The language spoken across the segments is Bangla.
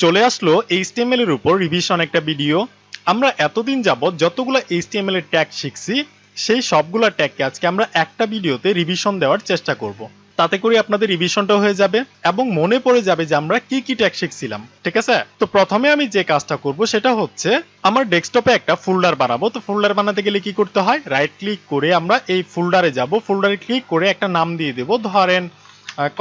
চলে আসলো এইচটিএমএল এর উপর রিভিশন একটা ভিডিও। আমরা এতদিন যাবত যতগুলো এইচটিএমএল এর ট্যাগ শিখছি সেই সবগুলা ট্যাগকে আজকে আমরা একটা ভিডিওতে রিভিশন দেওয়ার চেষ্টা করব। তাতে করে আপনাদের রিভিশনটা হয়ে যাবে এবং মনে পড়ে যাবে যে আমরা কি কি ট্যাগ শিখছিলাম। ঠিক আছে, তো প্রথমে আমি যে কাজটা করব সেটা হচ্ছে আমার ডেস্কটপে একটা ফোল্ডার বানাবো। তো ফোল্ডার বানাতে গেলে কি করতে হয়, রাইট ক্লিক করে আমরা এই ফোল্ডারে যাব, ফোল্ডারে ক্লিক করে একটা নাম দিয়ে দেব, ধরেন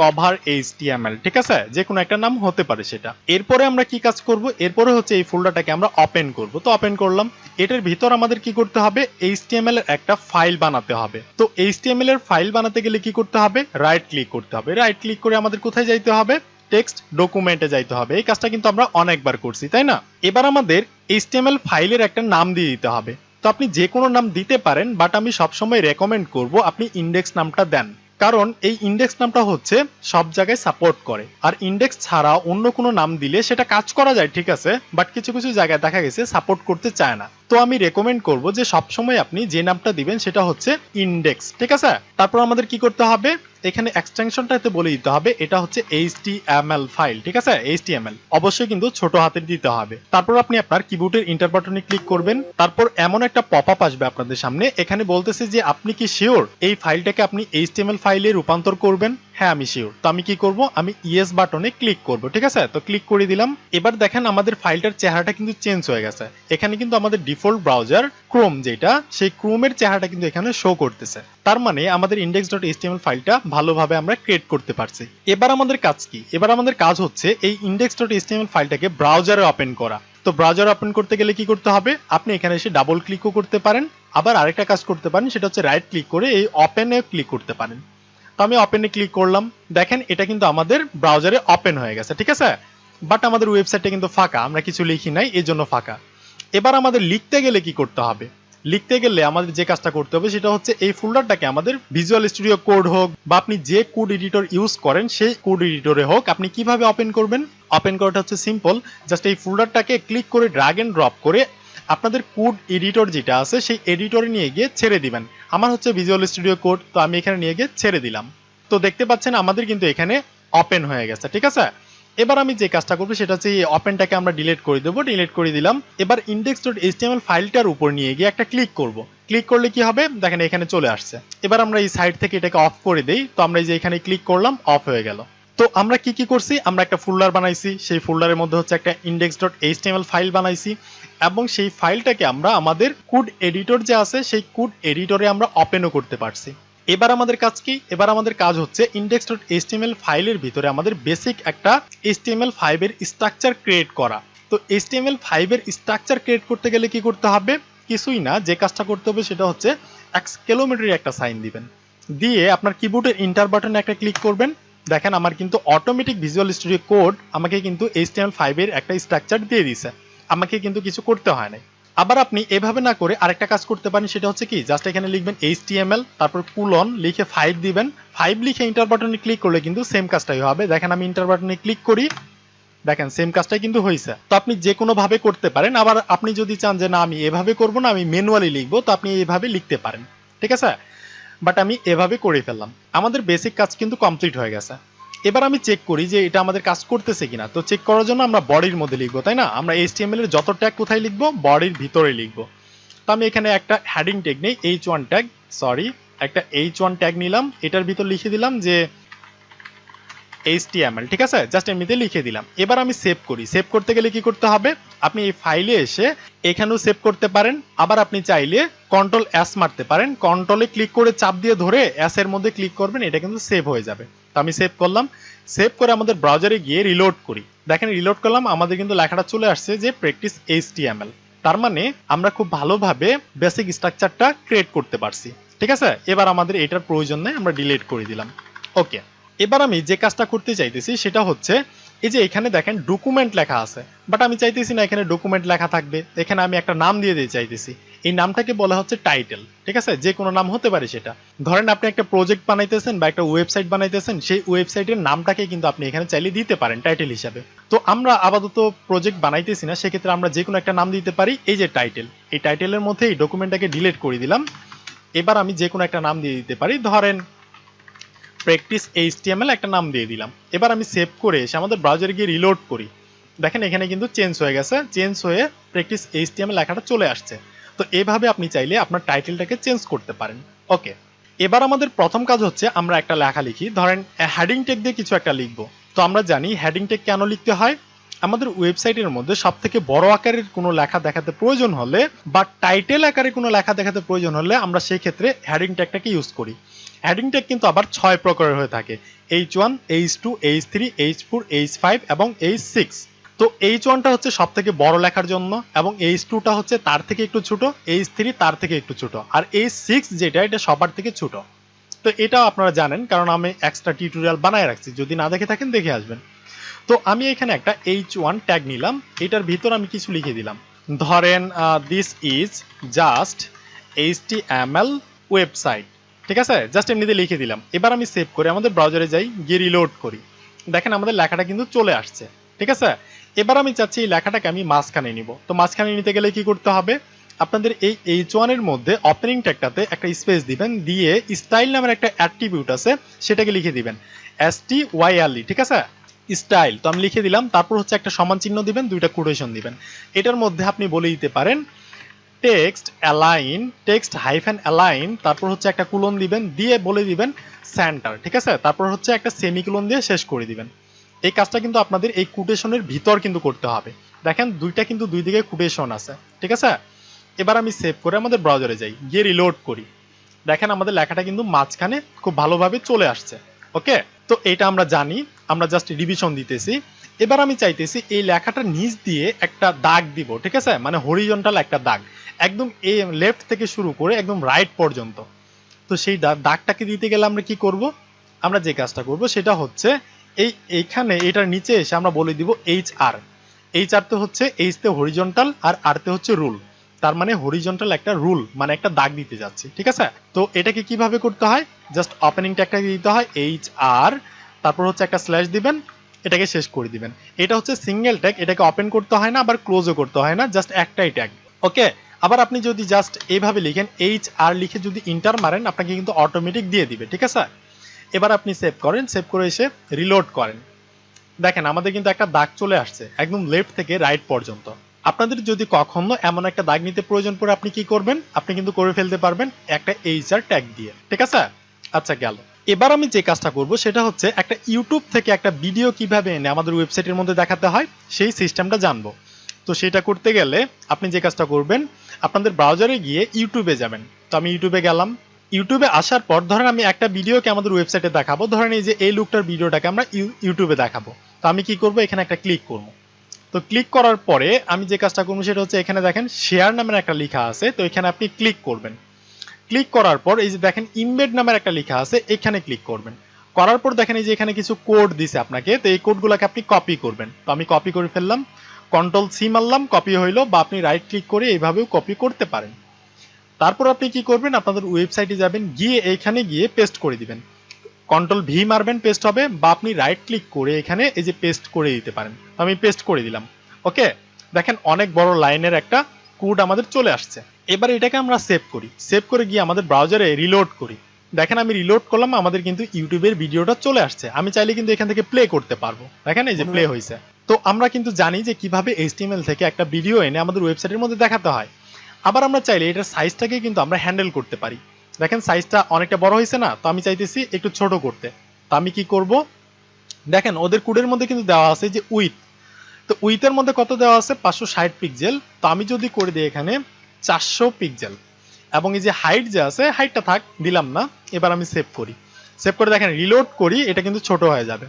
কভার এইচটিএমএল। ঠিক আছে, যে কোনো একটা নাম হতে পারে সেটা। এরপরে আমরা কি কাজ করব, এরপরে হচ্ছে এই ফোল্ডারটাকে আমরা ওপেন করব। তো ওপেন করলাম, এটার ভিতর আমাদের কি করতে হবে, এইচটিএমএল এর একটা ফাইল বানাতে হবে। তো এইচটিএমএল এর ফাইল বানাতে গেলে কি করতে হবে, রাইট ক্লিক করতে হবে। রাইট ক্লিক করে আমাদের কোথায় যাইতে হবে, টেক্সট ডকুমেন্টে যাইতে হবে। এই কাজটা কিন্তু আমরা অনেকবার করছি, তাই না? এবার আমাদের এইচটিএমএল ফাইলের একটা নাম দিয়ে দিতে হবে। তো আপনি যে কোনো নাম দিতে পারেন, বাট আমি সবসময় রেকমেন্ড করব আপনি ইন্ডেক্স নামটা দেন, কারণ এই ইন্ডেক্স নামটা হচ্ছে সব জায়গায় সাপোর্ট করে। আর ইন্ডেক্স ছাড়া অন্য কোনো নাম দিলে সেটা কাজ করা যায়, ঠিক আছে, বাট কিছু কিছু জায়গায় দেখা গেছে সাপোর্ট করতে চায় না। তো আমি রেকমেন্ড করব যে সবসময় আপনি যে নামটা দিবেন সেটা হচ্ছে ইন্ডেক্স। ঠিক আছে, তারপর আমাদের কি করতে হবে, এখানে এক্সটেনশনটাতে বলে দিতে হবে এটা হচ্ছে এইচটিএমএল ফাইল। ঠিক আছে, এইচটিএমএল অবশ্যই কিন্তু ছোট হাতে দিতে হবে। তারপর আপনি আপনার কিবোর্ডের এন্টার বাটনে ক্লিক করবেন। তারপর এমন একটা পপআপ আসবে আপনাদের সামনে, এখানে বলতেছে যে আপনি কি শিওর এই ফাইলটাকে আপনি এইচটিএমএল ফাইলে রূপান্তর করবেন। হ্যাঁ, আমি শিওর। তো আমি কি করব, আমি ইয়েস বাটনে ক্লিক করব। ঠিক আছে, তো ক্লিক করে দিলাম। এবার দেখেন আমাদের ফাইলটার চেহারাটা কিন্তু চেঞ্জ হয়ে গেছে। এখানে কিন্তু আমাদের ডিফল্ট ব্রাউজার ক্রোম যেটা, সেই ক্রোমের চেহারাটা কিন্তু এখানে শো করতেছে। তার মানে আমাদের index.html ফাইলটা ভালোভাবে আমরা ক্রিয়েট করতে পারছি। এবার আমাদের কাজ কি, এবার আমাদের কাজ হচ্ছে এই index.html ফাইলটাকে ব্রাউজারে ওপেন করা। তো ব্রাউজার ওপেন করতে গেলে কি করতে হবে, আপনি এখানে এসে ডাবল ক্লিকও করতে পারেন, আবার আরেকটা কাজ করতে পারেন, সেটা হচ্ছে রাইট ক্লিক করে এই ওপেনে ক্লিক করতে পারেন। তো আমি ওপেনে ক্লিক করলাম, দেখেন এটা কিন্তু আমাদের ব্রাউজারে ওপেন হয়ে গেছে। ঠিক আছে, বাট আমাদের ওয়েবসাইটটা কিন্তু ফাঁকা, আমরা কিছু লিখি নাই, এই জন্য ফাঁকা। এবার আমাদের লিখতে গেলে কি করতে হবে, লিখতে গেলে আমাদের যে কাজটা করতে হবে সেটা হচ্ছে এই ফোল্ডারটাকে আমাদের ভিজুয়াল স্টুডিও কোড হোক বা আপনি যে কোড এডিটর ইউজ করেন সেই কোড এডিটরে হোক, আপনি কিভাবে ওপেন করবেন। ওপেন করাটা হচ্ছে সিম্পল, জাস্ট এই ফোল্ডারটাকে ক্লিক করে ড্র্যাগ এন্ড ড্রপ করে আপনাদের কোড এডিটর যেটা আছে সেই এডিটরে নিয়ে গিয়ে ছেড়ে দিবেন। আমার হচ্ছে ভিজুয়াল স্টুডিও কোড, তো আমি এখানে নিয়ে গিয়ে ছেড়ে দিলাম। তো দেখতে পাচ্ছেন আমাদের কিন্তু এখানে ওপেন হয়ে গেছে। ঠিক আছে, এবার আমি যে কাজটা করবো সেটা হচ্ছে এই ওপেনটাকে আমরা ডিলিট করে দেবো। ডিলিট করে দিলাম। এবার index.html ফাইলটার উপর নিয়ে গিয়ে একটা ক্লিক করব। ক্লিক করলে কি হবে, দেখেন এখানে চলে আসছে। এবার আমরা এই সাইড থেকে এটাকে অফ করে দেই। তো আমরা এই যে এখানে ক্লিক করলাম, অফ হয়ে গেল। তো আমরা কি কি করছি, আমরা একটা ফোল্ডার বানাইছি, সেই ফোল্ডারের মধ্যে হচ্ছে একটা index.html ফাইল বানাইছি এবং সেই ফাইলটাকে আমরা আমাদের কোড এডিটর যে আছে সেই কোড এডিটরে আমরা ওপেনও করতে পারছি। এবার আমাদের কাজ কি, এবার আমাদের কাজ হচ্ছে index.html ফাইলের ভিতরে আমাদের বেসিক একটা HTML5 এর স্ট্রাকচার ক্রিয়েট করা। তো HTML5 এর স্ট্রাকচার ক্রিয়েট করতে গেলে কি করতে হবে, কিছুই না, যে কাজটা করতে হবে সেটা হচ্ছে এক্সক্লেমেটরি একটা সাইন দিবেন, দিয়ে আপনার কিবোর্ডের এন্টার বাটনে একটা ক্লিক করবেন। দেখেন আমার কিন্তু অটোমেটিক ভিজুয়াল স্টুডিও কোড আমাকে কিন্তু HTML5 এর একটা স্ট্রাকচার দিয়ে দিয়েছে, আমাকে কিন্তু কিছু করতে হয় না। আবার আপনি এভাবে না করে আরেকটা কাজ করতে পারেন, সেটা হচ্ছে কি, জাস্ট এখানে লিখবেন HTML তারপর কোলন লিখে 5 দিবেন। 5 লিখে এন্টার বাটনে ক্লিক করলে কিন্তু সেম কাজটাই হবে। দেখেন আমি এন্টার বাটনে ক্লিক করি, দেখেন সেম কাজটাই কিন্তু হয়েছে। তো আপনি যে কোনো ভাবে করতে পারেন। আবার আপনি যদি চান যে না আমি এভাবে করব না, আমি ম্যানুয়ালি লিখবো, তো আপনি এইভাবে লিখতে পারেন। ঠিক আছে, বাট আমি এভাবে করে ফেললাম। আমাদের বেসিক কাজ কিন্তু কমপ্লিট হয়ে গেছে। এবার আমি চেক করি যে এটা আমাদের কাজ করতেছে কিনা। তো চেক করার জন্য আমরা বডির মধ্যে লিখবো, তাই না? আমরা HTML এর যত ট্যাগ কোথায় লিখবো, বডির ভিতরে লিখবো। তো আমি এখানে একটা হেডিং ট্যাগ নেই, h1 ট্যাগ, সরি একটা h1 ট্যাগ নিলাম, এটার ভিতর লিখে দিলাম যে HTML। ঠিক আছে, জাস্ট এমনিতে লিখে দিলাম। এবার আমি সেভ করি। সেভ করতে গেলে কি করতে হবে, আপনি এই ফাইলে এসে এখানেও সেভ করতে পারেন, আবার আপনি চাইলে কন্ট্রোল এস মারতে পারেন। কন্ট্রোলে ক্লিক করে চাপ দিয়ে ধরে এস এর মধ্যে ক্লিক করবেন, এটা কিন্তু সেভ হয়ে যাবে। তো আমি সেভ করলাম। সেভ করে আমাদের ব্রাউজারে গিয়ে রিলোড করি। দেখেন রিলোড করলাম, আমাদের কিন্তু লেখাটা চলে আসছে যে প্র্যাকটিস HTML। তার মানে আমরা খুব ভালোভাবে বেসিক স্ট্রাকচারটা ক্রিয়েট করতে পারছি। ঠিক আছে, এবার আমাদের এটার প্রয়োজন নেই, আমরা ডিলিট করে দিলাম। ওকে, এবার আমি যে কাজটা করতে চাইতেছি সেটা হচ্ছে এই যে এখানে দেখেন ডকুমেন্ট লেখা আছে, বাট আমি চাইতেছি না এখানে ডকুমেন্ট লেখা থাকবে। এখানে আমি একটা নাম দিয়ে দিতে চাইতেছি, এই নামটাকে বলা হচ্ছে টাইটেল। ঠিক আছে, যে কোনো নাম হতে পারে সেটা। ধরেন আপনি একটা প্রজেক্ট বানাইতেছেন বা একটা ওয়েবসাইট বানাইতেছেন, সেই ওয়েবসাইটের নামটাকে কিন্তু আপনি এখানে চাইলে দিতে পারেন টাইটেল হিসাবে। তো আমরা আপাতত প্রজেক্ট বানাইতেছি না, সেক্ষেত্রে আমরা যে কোনো একটা নাম দিতে পারি, এই যে টাইটেল। এই টাইটেলের মধ্যে এই ডকুমেন্টটাকে ডিলিট করে দিলাম। এবার আমি যে কোনো একটা নাম দিয়ে দিতে পারি, ধরেন প্র্যাকটিস HTML একটা নাম দিয়ে দিলাম। এবার আমি সেভ করে এসে আমাদের ব্রাউজারে গিয়ে রিলোড করি। দেখেন এখানে কিন্তু চেঞ্জ হয়ে গেছে, চেঞ্জ হয়ে প্র্যাকটিস এইচটিএমএল লেখাটা চলে আসছে। তো এভাবে আপনি চাইলে আপনার টাইটেলটাকে চেঞ্জ করতে পারেন। ওকে, এবার আমাদের প্রথম কাজ হচ্ছে আমরা একটা লেখা লিখি, ধরেন হেডিং ট্যাগ দিয়ে কিছু একটা লিখবো। তো আমরা জানি হেডিং ট্যাগ কেন লিখতে হয়। আমাদের ওয়েবসাইটের মধ্যে সবথেকে বড় আকারের কোনো লেখা দেখাতে প্রয়োজন হলে বা টাইটেল আকারে কোনো লেখা দেখাতে প্রয়োজন হলে আমরা সেই ক্ষেত্রে হেডিং ট্যাগটাকে ইউজ করি। হেডিং ট্যাগ কিন্তু আবার 6 প্রকারের হয়ে থাকে, H1, H2, H3, H4, H5 এবং H6। তো H1টা হচ্ছে সব থেকে বড় লেখার জন্য এবং H2টা হচ্ছে তার থেকে একটু ছোট, H3 তার থেকে একটু ছোট, আর H6 যেটা এটা সবার থেকে ছোট। তো এটাও আপনারা জানেন কারণ আমি এক্সট্রা টিউটোরিয়াল বানায় রাখছি, যদি না দেখে থাকেন দেখে আসবেন। তো আমি এখানে একটা H1 ট্যাগ নিলাম, এটার ভিতর আমি কিছু লিখে দিলাম, ধরেন this is just HTML website, ঠিক আছে, জাস্ট এমনিতে লিখে দিলাম। এবার আমি সেভ করে আমাদের ব্রাউজারে যাই, গিয়ে রিলোড করি, দেখেন আমাদের লেখাটা কিন্তু চলে আসছে, ঠিক আছে। এবার আমি চাচ্ছি এই লেখাটাকে আমি মাঝখানে নিব। তো মাঝখানে নিতে গেলে কি করতে হবে, আপনাদের এই H1 এর মধ্যে ওপেনিং ট্যাগটাতে একটা স্পেস দিবেন, দিয়ে স্টাইল নামের একটা অ্যাট্রিবিউট আছে সেটাকে লিখে দিবেন STYLE, ঠিক আছে, স্টাইল। তো আমি লিখে দিলাম, তারপর হচ্ছে একটা সমান চিহ্ন দিবেন, দুইটা কোটেশন দিবেন। এটার মধ্যে আপনি বলে দিতে পারেন text align, text hyphen align, তারপর হচ্ছে একটা কুলন দিবেন, দিয়ে বলে দিবেন সেন্টার, ঠিক আছে, তারপর হচ্ছে একটা সেমিকোলন দিয়ে শেষ করে দিবেন। এই কাজটা কিন্তু আপনাদের এই কোটেশনের ভিতর কিন্তু করতে হবে। দেখেন দুইটা কিন্তু দুই দিকে কোটেশন আছে, ঠিক আছে। এবার আমি সেভ করে আমাদের ব্রাউজারে যাই, গিয়ে রিলোড করি, দেখেন আমাদের লেখাটা কিন্তু মাঝখানে খুব ভালোভাবে চলে আসছে। ওকে, তো এটা আমরা জানি, আমরা জাস্ট রিভিশন দিতেছি। এবার আমি চাইতেছি এই লেখাটার নিচ দিয়ে একটা দাগ দিব, ঠিক আছে, মানে হরিজন্টাল একটা দাগ, একদম এই লেফট থেকে শুরু করে একদম রাইট পর্যন্ত। তো সেই দাগটাকে দিতে গেলে আমরা কি করব, আমরা যে কাজটা করব সেটা হচ্ছে এইখানে এটার নিচে এসে আমরা বলে দিব HR। HR তে হচ্ছে H তে হরিজন্টাল আর R তে হচ্ছে রুল, তার মানে হরিজন্টাল একটা রুল মানে একটা দাগ দিতে যাচ্ছি, ঠিক আছে। তো এটাকে কিভাবে করতে হয়, জাস্ট ওপেনিং ট্যাগটা দিতে হয় HR, তারপর হচ্ছে একটা স্ল্যাশ দিবেন, এটাকে শেষ করে দিবেন। এটা হচ্ছে সিঙ্গেল ট্যাগ, এটাকে ওপেন করতে হয় না আবার ক্লোজও করতে হয় না, জাস্ট একটাই ট্যাগ। ওকে, আবার আপনি যদি জাস্ট এইভাবে লিখেন HR লিখে যদি ইন্টার মারেন আপনাকে কিন্তু অটোমেটিক দিয়ে দিবে, ঠিক আছে। এবার আপনি সেভ করেন, সেভ করে এসে রিলোড করেন, দেখেন আমাদের কিন্তু একটা দাগ চলে আসছে একদম লেফট থেকে রাইট পর্যন্ত। আপনাদের যদি কখনো এমন একটা দাগ নিতে প্রয়োজন পড়ে আপনি কি করবেন, আপনি কিন্তু করে ফেলতে পারবেন একটা HR ট্যাগ দিয়ে, ঠিক আছে। আচ্ছা গেল। এবার আমি যে কাজটা করব সেটা হচ্ছে একটা ইউটিউব থেকে একটা ভিডিও কিভাবে এনে আমাদের ওয়েবসাইটের মধ্যে দেখাতে হয় সেই সিস্টেমটা জানবো। তো সেটা করতে গেলে আপনি যে কাজটা করবেন, আপনাদের ব্রাউজারে গিয়ে ইউটিউবে যাবেন। তো আমি ইউটিউবে গেলাম, ইউটিউবে আসার পর ধরেন আমি একটা ভিডিওকে আমাদের ওয়েবসাইটে দেখাবো, ধরেন এই যে এই লুকটার ভিডিওটাকে আমরা ইউটিউবে দেখাবো। তো আমি কি করব, এখানে একটা ক্লিক করব। তো ক্লিক করার পরে আমি যে কাজটা করবো সেটা হচ্ছে এখানে দেখেন শেয়ার নামের একটা লেখা আছে, তো এখানে আপনি ক্লিক করবেন। ক্লিক করার পর এই যে দেখেন ইমবেড নামের একটা লেখা আছে, এখানে ক্লিক করবেন। করার পর দেখেন এই যে এখানে কিছু কোড দিছে আপনাকে, তো এই কোডগুলোকে আপনি কপি করবেন। তো আমি কপি করে ফেললাম, কন্ট্রোল সি মারলাম, কপি হইলো, বা আপনি রাইট ক্লিক করে এইভাবেও কপি করতে পারেন। তারপর আপনি কি করবেন, আপনাদের ওয়েবসাইটে যাবেন, গিয়ে এখানে গিয়ে পেস্ট করে দিবেন, কন্ট্রোল ভি মারবেন, পেস্ট হবে, বা আপনি রাইট ক্লিক করে এখানে এই যে পেস্ট করে দিতে পারেন। আমি পেস্ট করে দিলাম। ওকে, দেখেন অনেক বড় লাইনের একটা কোড আমাদের চলে আসছে। এবার এটাকে আমরা সেভ করি, সেভ করে গিয়ে আমাদের ব্রাউজারে রিলোড করি, দেখেন আমি রিলোড করলাম, আমাদের কিন্তু ইউটিউবের ভিডিওটা চলে আসছে। আমি চাইলে কিন্তু এখান থেকে প্লে করতে পারবো, দেখেন এই যে প্লে হয়েছে। তো আমরা কিন্তু জানি যে কিভাবে HTML থেকে একটা ভিডিও এনে আমাদের ওয়েবসাইটের মধ্যে দেখাতে হয়। আবার আমরা চাইলে এটার সাইজটাকে কিন্তু আমরা হ্যান্ডেল করতে পারি। দেখেন সাইজটা অনেকটা বড় হয়েছে না, তো আমি চাইতেছি একটু ছোট করতে। তো আমি কি করব, দেখেন ওদের কোডের মধ্যে কিন্তু দেওয়া আছে যে উইথ, তো উইথের মধ্যে কত দেওয়া আছে 560 পিক্সেল। তো আমি যদি করে দিই এখানে 400 পিক্সেল, এবং এই যে হাইট যে আছে হাইটটা থাক, দিলাম না। এবার আমি সেভ করি, সেভ করে দেখেন রিলোড করি, এটা কিন্তু ছোট হয়ে যাবে,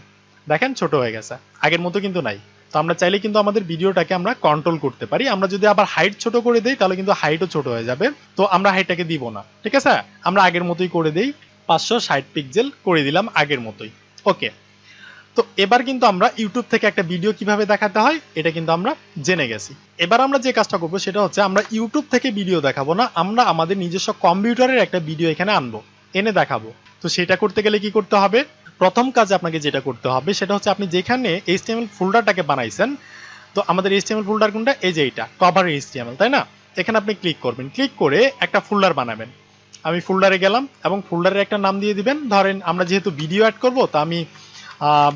দেখেন ছোট হয়ে গেছে, আগের মতো কিন্তু নাই। তো আমরা চাইলে কিন্তু আমাদের ভিডিওটাকে আমরা কন্ট্রোল করতে পারি। আমরা যদি আবার হাইট ছোট করে দেই তাহলে কিন্তু হাইটও ছোট হয়ে যাবে, তো আমরা হাইটটাকে দিব না, ঠিক আছে। আমরা আগের মতোই করে দেই, 560 পিক্সেল করে দিলাম আগের মতোই। ওকে, তো এবার কিন্তু আমরা ইউটিউব থেকে একটা ভিডিও কিভাবে দেখাতে হয় এটা কিন্তু আমরা জেনে গেছি। এবার আমরা যে কাজটা করবো সেটা হচ্ছে আমরা ইউটিউব থেকে ভিডিও দেখাবো না, আমরা আমাদের নিজস্ব কম্পিউটারের একটা ভিডিও এখানে আনবো, এনে দেখাবো। তো সেটা করতে গেলে কি করতে হবে, প্রথম কাজ আপনাকে যেটা করতে হবে সেটা হচ্ছে আপনি যেখানে HTML ফোল্ডারটাকে বানাইছেন, তো আমাদের HTML ফোল্ডার কোনটা, এই যে এইটা কভার HTML, তাই না। এখানে আপনি ক্লিক করবেন, ক্লিক করে একটা ফোল্ডার বানাবেন। আমি ফোল্ডারে গেলাম এবং ফোল্ডারের একটা নাম দিয়ে দিবেন, ধরেন আমরা যেহেতু ভিডিও অ্যাড করবো তো আমি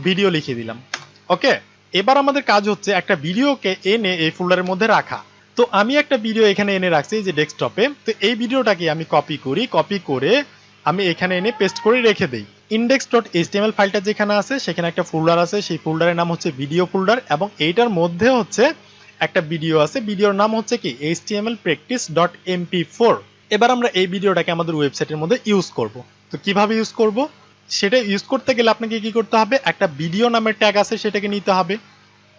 ভিডিও লিখে দিলাম। ওকে, এবার আমাদের কাজ হচ্ছে একটা ভিডিওকে এনে এই ফোল্ডারের মধ্যে রাখা। তো আমি একটা ভিডিও এখানে এনে রাখছি যে ডেস্কটপে। তো এই ভিডিওটাকে আমি কপি করি, কপি করে আমি এখানে এনে পেস্ট করে রেখে দেই। index.html ফাইলটা যেখানে আছে সেখানে একটা ফোল্ডার আছে, সেই ফোল্ডারের নাম হচ্ছে ভিডিও ফোল্ডার, এবং এইটার মধ্যে হচ্ছে একটা ভিডিও আছে, ভিডিওর নাম হচ্ছে কি html_practice.mp4। এবার আমরা এই ভিডিওটাকে আমাদের ওয়েবসাইটের মধ্যে ইউজ করব। তো কিভাবে ইউজ করব সেটা ইউজ করতে গেলে আপনাকে কি করতে হবে, একটা ভিডিও নামের ট্যাগ আছে সেটাকে নিতে হবে।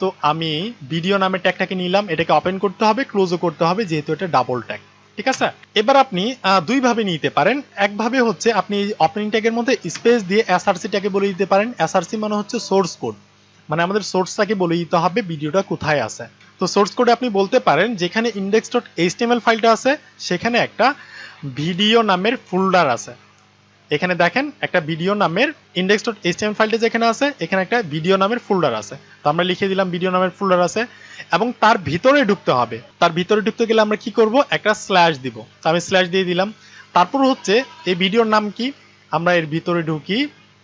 তো আমি ভিডিও নামের ট্যাগটাকে নিলাম, এটাকে ওপেন করতে হবে, ক্লোজও করতে হবে যেহেতু এটা ডাবল ট্যাগ, ঠিক আছে। এবার আপনি দুই ভাবে নিতে পারেন। একভাবে হচ্ছে আপনি ওপেনিং ট্যাগের মধ্যে স্পেস দিয়ে এসআরসি ট্যাগে বলে দিতে পারেন। এসআরসি মানে হচ্ছে সোর্স কোড, মানে আমাদের সোর্সটাকে বলে দিতে হবে ভিডিওটা কোথায় আছে। তো সোর্স কোডে আপনি বলতে পারেন যেখানে index.html ফাইলটা আছে সেখানে একটা ভিডিও নামের ফোল্ডার আছে। এখানে দেখেন একটা ভিডিও নামের index.html ফাইলটা যেখানে আছে এখানে একটা ভিডিও নামের ফোল্ডার আছে। তো আমরা লিখে দিলাম ভিডিও নামের ফোল্ডার আছে, এবং তার ভিতরে ঢুকতে হবে। তার ভিতরে ঢুকতে গেলে আমরা কি করব, একটা স্ল্যাশ দিব। তো আমি স্ল্যাশ দিয়ে দিলাম। তারপর হচ্ছে এই ভিডিওর নাম কি, আমরা এর ভিতরে ঢুকি।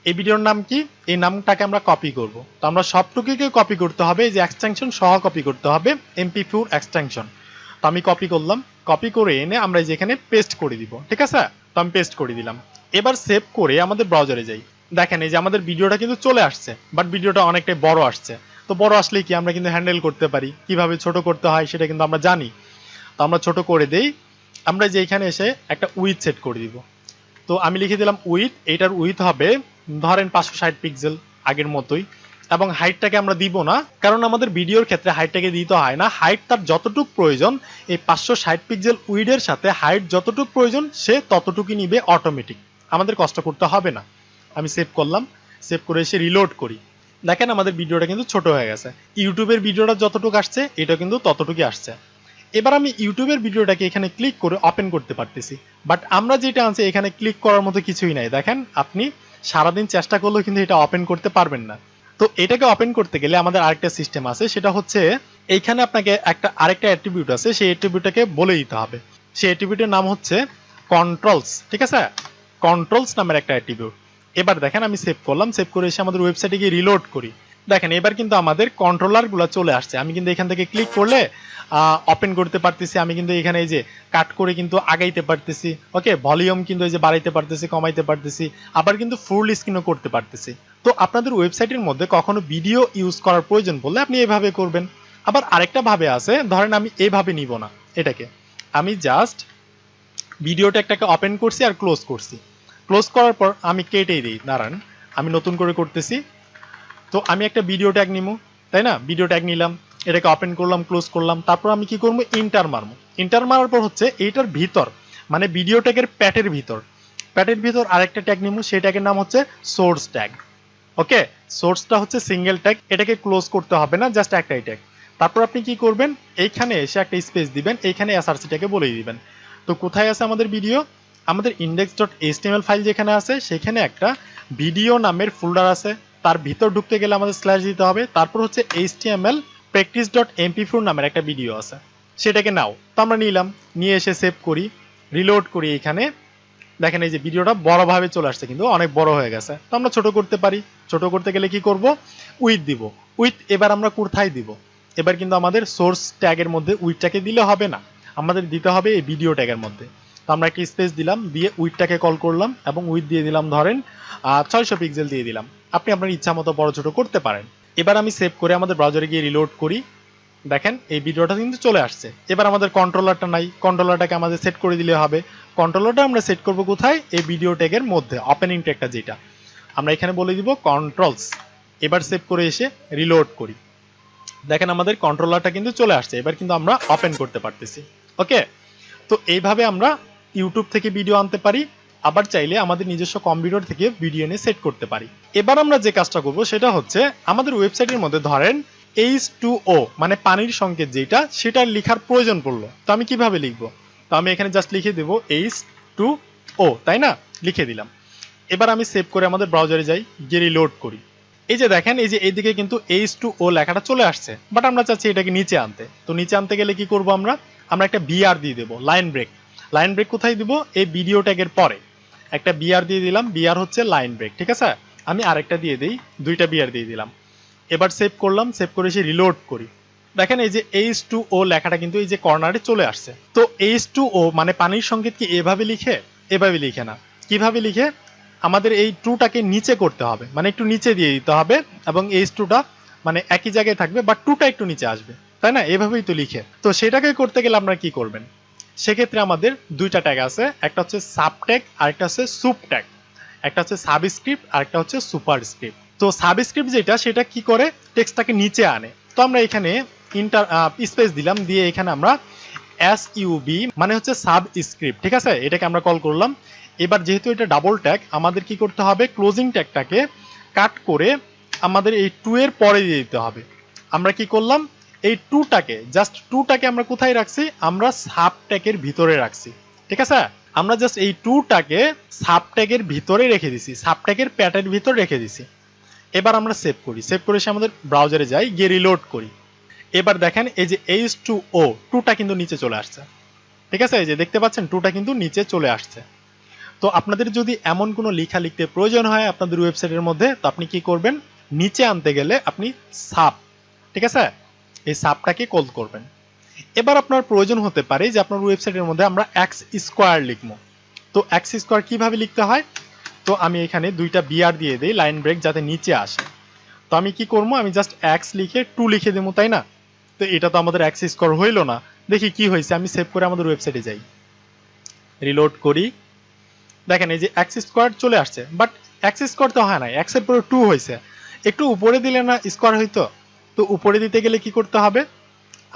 এই ভিডিওর নাম কি, এই নামটাকে আমরা কপি করব। তো আমরা সবটুকুকে কপি করতে হবে, এই যে এক্সটেনশন সহ কপি করতে হবে, mp4 এক্সটেনশন। তো আমি কপি করলাম, কপি করে এনে আমরা যেখানে পেস্ট করে দিব, ঠিক আছে। তো আমি পেস্ট করে দিলাম। এবার সেভ করে আমাদের ব্রাউজারে যাই। দেখেন এই যে আমাদের ভিডিওটা কিন্তু চলে আসছে, বাট ভিডিওটা অনেকটাই বড় আসছে। তো বড় আসলে কি আমরা কিন্তু হ্যান্ডেল করতে পারি, কিভাবে ছোট করতে হয় সেটা কিন্তু আমরা জানি। তো আমরা ছোট করে দেই। আমরা যে এখানে এসে একটা উইথ সেট করে দিব। তো আমি লিখে দিলাম উইথ, এইটার উইথ হবে ধরেন 560 পিক্সেল আগের মতোই, এবং হাইটটাকে আমরা দিব না, কারণ আমাদের ভিডিওর ক্ষেত্রে হাইটটাকে দিতে হয় না। হাইট তার যতটুকু প্রয়োজন, এই 560 পিক্সেল উইডের সাথে হাইট যতটুকু প্রয়োজন সে ততটুকুই নিবে অটোমেটিক, আমাদের কষ্ট করতে হবে না। আমি সেভ করলাম, সেভ করে এসে রিলোড করি। দেখেন আমাদের ভিডিওটা কিন্তু ছোট হয়ে গেছে। ইউটিউবের ভিডিওটা যতটুকু আসছে এটা কিন্তু ততটুকুই আসছে। এবার আমি ইউটিউবের ভিডিওটাকে এখানে ক্লিক করে ওপেন করতে পারতেছি, বাট আমরা যেটা আনছি এখানে ক্লিক করার মতো কিছুই নাই। দেখেন আপনি সারাদিন চেষ্টা করলেও কিন্তু এটা ওপেন করতে পারবেন না। তো এটাকে ওপেন করতে গেলে আমাদের আরেকটা সিস্টেম আছে, সেটা হচ্ছে এইখানে আপনাকে আরেকটা অ্যাট্রিবিউট আছে, সেই অ্যাট্রিবিউটটাকে বলে দিতে হবে। সেই অ্যাট্রিবিউটের নাম হচ্ছে কন্ট্রোলস, ঠিক আছে। কন্ট্রোলস নামের একটা অ্যাট্রিবিউট। এবার দেখেন আমি সেভ করলাম, সেভ করে এসে আমাদের ওয়েবসাইটে গিয়ে রিলোড করি। দেখেন এবার কিন্তু আমাদের কন্ট্রোলারগুলো চলে আসছে। আমি কিন্তু এখান থেকে ক্লিক করলে ওপেন করতে পারতেছি। আমি কিন্তু এখানে এই যে কাট করে কিন্তু আগাইতে পারতেছি, ওকে। ভলিউম কিন্তু এই যে বাড়াইতে পারতেছি, কমাইতে পারতেছি, আবার কিন্তু ফুল স্ক্রিনও করতে পারতেছি। তো আপনাদের ওয়েবসাইটের মধ্যে কখনো ভিডিও ইউজ করার প্রয়োজন পড়লে আপনি এভাবে করবেন। আবার আরেকটা ভাবে আছে, ধরেন আমি এইভাবে নিব না, এটাকে আমি জাস্ট ভিডিওটা একটাকে ওপেন করছি আর ক্লোজ করছি। ক্লোজ করার পর আমি কেটেই দিই, দাঁড়ান আমি নতুন করে করতেছি। তো আমি একটা ভিডিও ট্যাগ নিব, তাই না। ভিডিও ট্যাগ নিলাম, এটাকে ওপেন করলাম, ক্লোজ করলাম। তারপর আমি কি করবো, ইন্টার মারবো। ইন্টার মারার পর হচ্ছে এইটার ভিতর, মানে ভিডিও ট্যাগের প্যাটের ভিতর আরেকটা ট্যাগ নিব, সেই ট্যাগের নাম হচ্ছে সোর্স ট্যাগ, ওকে। সোর্সটা হচ্ছে সিঙ্গেল ট্যাগ, এটাকে ক্লোজ করতে হবে না, জাস্ট একটাই ট্যাগ। তারপর আপনি কি করবেন, এইখানে এসে একটা স্পেস দিবেন, এইখানে এসআরসিটাকে বলে দিবেন। তো কোথায় আছে আমাদের ভিডিও, আমাদের index.html ফাইল যেখানে আছে সেখানে একটা ভিডিও নামের ফোল্ডার আছে। তার ভিতর ঢুকতে গেলে আমাদের স্ল্যাশ দিতে হবে। তারপর হচ্ছে html_practice.mp4 নামের একটা ভিডিও আছে, সেটাকে নাও। তো আমরা নিলাম, নিয়ে এসে সেভ করি, রিলোড করি। এখানে দেখেন এই যে ভিডিওটা বড়ভাবে চলে আসছে, কিন্তু অনেক বড় হয়ে গেছে। তো আমরা ছোট করতে পারি। ছোট করতে গেলে কি করব, উইথ দিব। উইথ এবার আমরা কোথায় দিব, এবার কিন্তু আমাদের সোর্স ট্যাগের মধ্যে উইথটাকে দিলে হবে না, আমাদের দিতে হবে এই ভিডিও ট্যাগের মধ্যে। তো আমরা একটা স্পেস দিলাম, দিয়ে উইথটাকে কল করলাম, এবং উইথ দিয়ে দিলাম ধরেন 600 পিক্সেল দিয়ে দিলাম। আপনি আপনার ইচ্ছা মতো বড় ছোট করতে পারেন। এবার আমি সেভ করে আমাদের ব্রাউজারে গিয়ে রিলোড করি। দেখেন এই ভিডিওটা কিন্তু চলে আসছে। এবার আমাদের কন্ট্রোলারটা নাই, কন্ট্রোলারটাকে আমাদের সেট করে দিলে হবে। কন্ট্রোলারটা আমরা সেট করব কোথায়, এই ভিডিও ট্যাগের মধ্যে ওপেনিং ট্যাগটা যেটা আমরা এখানে বলে দিব কন্ট্রোলস। এবার সেভ করে এসে রিলোড করি। দেখেন আমাদের কন্ট্রোলারটা কিন্তু চলে আসছে, এবার কিন্তু আমরা ওপেন করতে পারতেছি, ওকে। তো এইভাবে আমরা ইউটিউব থেকে ভিডিও আনতে পারি, আবার চাইলে আমাদের নিজস্ব কম্পিউটার থেকে ভিডিও এনে সেট করতে পারি। এবার আমরা যে কাজটা করব সেটা হচ্ছে আমাদের ওয়েবসাইটের মধ্যে ধরেন H2O মানে পানির সংকেত যেটা, সেটা লেখার প্রয়োজন পড়লো। তো আমি কিভাবে লিখবো, তো আমি এখানে জাস্ট লিখে দেব H2O, তাই না, লিখে দিলাম। এবার আমি সেভ করে আমাদের ব্রাউজারে যাই, গিয়ে রিলোড করি। এই যে দেখেন এই যে এইদিকে কিন্তু H2O লেখাটা চলে আসছে, বাট আমরা চাচ্ছি এটাকে নিচে আনতে। তো নিচে আনতে গেলে কি করব, আমরা একটা বিআর দিয়ে দেবো, লাইন ব্রেক। লাইন ব্রেক কোথায় দিব, এই ভিডিও ট্যাগের পরে একটা বিআর দিয়ে দিলাম। বিআর হচ্ছে লাইন ব্রেক, ঠিক আছে। আমি আরেকটা দিয়ে দিই, দুইটা বিআর দিয়ে দিলাম। এবার সেভ করলাম, সেভ করে এসে রিলোড করি। দেখেন এই যে H2O লেখাটা কিন্তু এই যে কর্নারে চলে আসছে। তো H2O মানে পানির সংকেত কি এভাবে লিখে? এভাবে লিখে না। কিভাবে লিখে? আমাদের এই টুটাকে নিচে করতে হবে, মানে একটু নিচে দিয়ে দিতে হবে এবং H2টা মানে একই জায়গায় থাকবে বাট টুটা একটু নিচে আসবে, তাই না? এভাবেই তো লিখে। তো সেটাকে করতে গেলে আপনারা কি করবেন? সেক্ষেত্রে আমাদের দুইটা ট্যাগ আছে, একটা হচ্ছে সাব ট্যাগ আর একটা হচ্ছে সুপ ট্যাগ। একটা হচ্ছে সাবস্ক্রিপ্ট আর একটা হচ্ছে সুপারস্ক্রিপ্ট। তো সাবস্ক্রিপ্ট যেটা সেটা কি করে টেক্সটটাকে নিচে আনে। তো আমরা এখানে ইন্টার স্পেস দিলাম, দিয়ে এখানে আমরা SUB মানে হচ্ছে সাবস্ক্রিপ্ট, ঠিক আছে, এটাকে আমরা কল করলাম। এবার যেহেতু এটা ডাবল ট্যাগ আমাদের কি করতে হবে? ক্লোজিং ট্যাগটাকে কাট করে আমাদের এই 2 এর পরে দিয়ে দিতে হবে। আমরা কি করলাম? এই 2টাকে জাস্ট 2টাকে আমরা কোথায় রাখছি? আমরা সাব ট্যাগের ভিতরে রাখছি, ঠিক আছে। আমরা জাস্ট এই 2টাকে সাব ট্যাগের ভিতরে রেখে দিছি, সাব ট্যাগের প্যাটের ভিতর রেখে দিছি। এবার আমরা সেভ করি, সেভ করে এসে আমাদের ব্রাউজারে যাই, গিয়ে রিলোড করি। এবার দেখেন এই যে H2O 2টা কিন্তু নিচে চলে আসছে, ঠিক আছে, এই যে দেখতে পাচ্ছেন 2টা কিন্তু নিচে চলে আসছে। তো আপনাদের যদি এমন কোনো লেখা লিখতে প্রয়োজন হয় আপনাদের ওয়েবসাইটের মধ্যে, তো আপনি কি করবেন? নিচে আনতে গেলে আপনি সাব, ঠিক আছে, এই সাবটাকে কল করবেন। এবার আপনার প্রয়োজন হতে পারে যে আপনার ওয়েবসাইটের মধ্যে আমরা এক্স স্কোয়ার লিখবো। তো এক্স স্কোয়ার কিভাবে লিখতে হয়? তো আমি এখানে দুইটা বিআর দিয়ে দিই লাইন ব্রেক যাতে নিচে আসে। তো আমি কি করবো? আমি জাস্ট এক্স লিখে 2 লিখে দেবো, তাই না? তো এটা তো আমাদের এক্স স্কোয়ার হইলো না। দেখি কি হয়েছে, আমি সেভ করে আমাদের ওয়েবসাইটে যাই, রিলোড করি। দেখেন এই যে এক্স স্কোয়ার চলে আসছে, বাট এক্স স্কোয়ার তো হয় না, এক্স এর পরে 2 হয়েছে। একটু উপরে দিলে না স্কোয়ার হইতো? তো উপরে দিতে গেলে কি করতে হবে?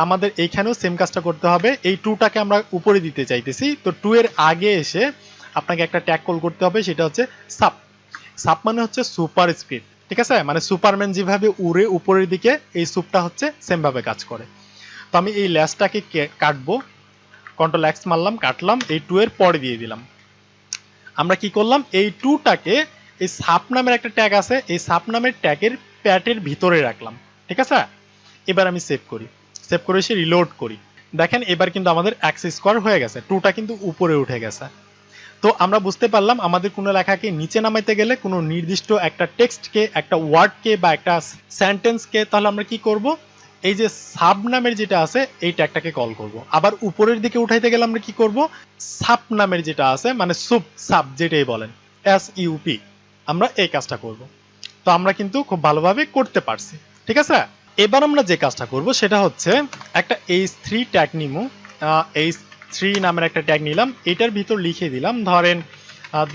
আমাদের এইখানেও সেম কাজটা করতে হবে। এই 2টাকে আমরা উপরে দিতে চাইতেছি, তো 2 এর আগে এসে আপনাকে একটা ট্যাগ কল করতে হবে, সেটা হচ্ছে সাব। সাব মানে হচ্ছে সুপার স্ক্রিপ্ট, ঠিক আছে, মানে সুপারম্যান যেভাবে উড়ে উপরের দিকে, এই সুপটা হচ্ছে সেম ভাবে কাজ করে। তো আমি এই ল্যাসটাকে কাটবো, কন্ট্রোল এক্স মারলাম, কাটলাম, এই 2 এর পরে দিয়ে দিলাম। আমরা কি করলাম? এই 2টাকে এই সাব নামের একটা ট্যাগ আছে, এই সাব নামের ট্যাগের প্যাটের ভিতরে রাখলাম, ঠিক আছে। এবার আমি সেভ করি, সেভ করে এসে রিলোড করি। দেখেন এবার কিন্তু আমাদের এক্স স্কোয়ার হয়ে গেছে, 2টা কিন্তু উপরে উঠে গেছে। তো আমরা বুঝতে পারলাম আমাদের কোনো লেখাকে নিচে নামাইতে গেলে কোনো নির্দিষ্ট একটা টেক্সটকে, একটা ওয়ার্ডকে বা একটা সেন্টেন্সকে, তাহলে আমরা কি করব? এই যে সাব নামের যেটা আছে এই ট্যাগটাকে কল করব। আবার উপরের দিকে উঠাইতে গেলে আমরা কি করব? সাব নামের যেটা আছে মানে সুপ, সাব যেটাই বলেন, SUP, আমরা এই কাজটা করব। তো আমরা কিন্তু খুব ভালোভাবে করতে পারছি, ঠিক আছে। এবার আমরা যে কাজটা করব সেটা হচ্ছে একটা H3 ট্যাগ নিমু। H3 নামের একটা ট্যাগ নিলাম, এটার ভিতর লিখে দিলাম ধরেন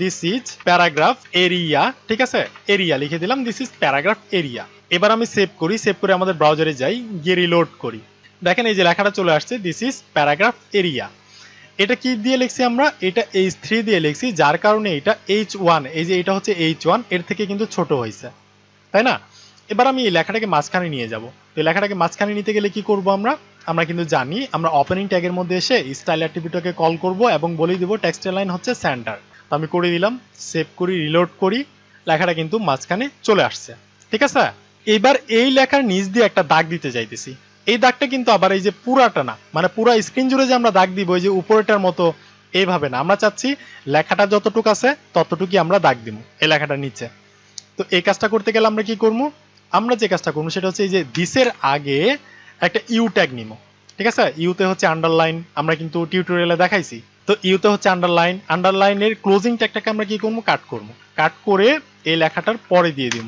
দিস ইজ প্যারাগ্রাফ এরিয়া, ঠিক আছে, এরিয়া লিখে দিলাম, দিস ইজ প্যারাগ্রাফ এরিয়া। এবার আমি সেভ করি, সেভ করে আমাদের ব্রাউজারে যাই, গিয়ে রিলোড করি। দেখেন এই যে লেখাটা চলে আসছে, দিস ইজ প্যারাগ্রাফ এরিয়া। এটা কি দিয়ে লিখছি আমরা? এটা H3 দিয়ে লিখছি, যার কারণে এটা H1, এই যে এটা হচ্ছে H1, এর থেকে কিন্তু ছোট হয়েছে, তাই না? এবার আমি এই লেখাটাকে মাঝখানে নিয়ে যাব। তো এই লেখাটাকে মাঝখানে নিতে গেলে কি করব? আমরা কিন্তু জানি আমরা ওপেনিং ট্যাগের মধ্যে এসে স্টাইল অ্যাট্রিবিউটকে কল করব এবং বলে দিব টেক্সট লাইন হচ্ছে সেন্টার। তো আমি করে দিলাম, সেভ করি, রিলোড করি, লেখাটা কিন্তু মাঝখানে চলে আসছে, ঠিক আছে। এবার এই লেখার নিচ দিয়ে একটা দাগ দিতে চাইতেছি। এই দাগটা কিন্তু আবার এই যে পুরাটা না, মানে পুরা স্ক্রিন জুড়ে যে আমরা দাগ দিব ওই যে উপরেটার মতো এইভাবে না, আমরা চাচ্ছি লেখাটা যতটুকু আছে ততটুকুই আমরা দাগ দিব এই লেখাটার নিচে। তো এই কাজটা করতে গেলে আমরা কি করবো? আমরা যে কাজটা করবো সেটা হচ্ছে এই যে দিসের আগে একটা ইউ ট্যাগ নিব, ঠিক আছে। ইউতে হচ্ছে আন্ডারলাইন, আমরা কিন্তু টিউটোরিয়ালে দেখাইছি। তো ইউতে হচ্ছে আন্ডারলাইন, আন্ডারলাইনের ক্লোজিং ট্যাগটাকে আমরা কি করবো? কাট করবো, কাট করে এই লেখাটার পরে দিয়ে দিব।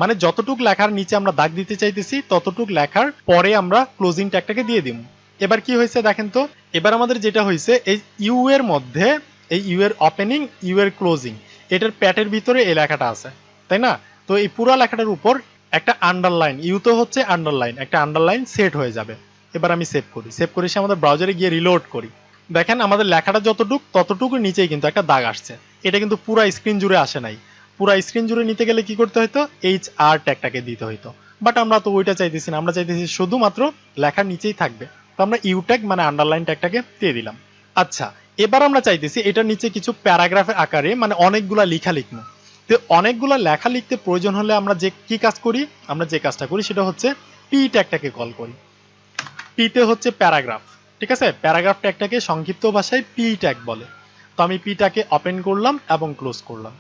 মানে যতটুক লেখার নিচে আমরা দাগ দিতে চাইতেছি ততটুক লেখার পরে আমরা ক্লোজিং ট্যাগটাকে দিয়ে দিব। এবার কি হয়েছে দেখেন তো, এবার আমাদের যেটা হয়েছে এই ইউ এর মধ্যে, এই ইউ এর ওপেনিং, ইউ এর ক্লোজিং, এটার প্যাটের ভিতরে এই লেখাটা আছে, তাই না? তো এই পুরো লেখাটার উপর একটা আন্ডারলাইন, ইউ তো হচ্ছে আন্ডারলাইন, একটা আন্ডারলাইন সেট হয়ে যাবে। এবার আমি সেভ করি, সেভ করে এসে আমাদের ব্রাউজারে গিয়ে রিলোড করি। দেখেন আমাদের লেখাটা যতটুক ততটুকু নিচেই কিন্তু একটা দাগ আসছে। এটা কিন্তু পুরা স্ক্রিন জুড়ে আসে নাই। পুরা স্ক্রিন জুড়ে নিতে গেলে কি করতে হতো? HR ট্যাগটাকে দিতে হইতো, বাট আমরা তো ওইটা চাইতেছি না, আমরা চাইতেছি শুধুমাত্র লেখার নিচেই থাকবে। তো আমরা ইউ ট্যাগ মানে আন্ডারলাইন ট্যাগটাকে দিয়ে দিলাম। আচ্ছা, এবার আমরা চাইতেছি এটার নিচে কিছু প্যারাগ্রাফের আকারে মানে অনেকগুলা লেখা লিখবো। তো অনেকগুলো লেখা লিখতে প্রয়োজন হলে আমরা যে কি কাজ করি, আমরা যে কাজটা করি সেটা হচ্ছে পি ট্যাগটাকে কল করি। পিতে হচ্ছে প্যারাগ্রাফ, ঠিক আছে, প্যারাগ্রাফ ট্যাগটাকে সংক্ষিপ্ত ভাষায় পি ট্যাগ বলে। তো আমি পিটাকে ওপেন করলাম এবং ক্লোজ করলাম,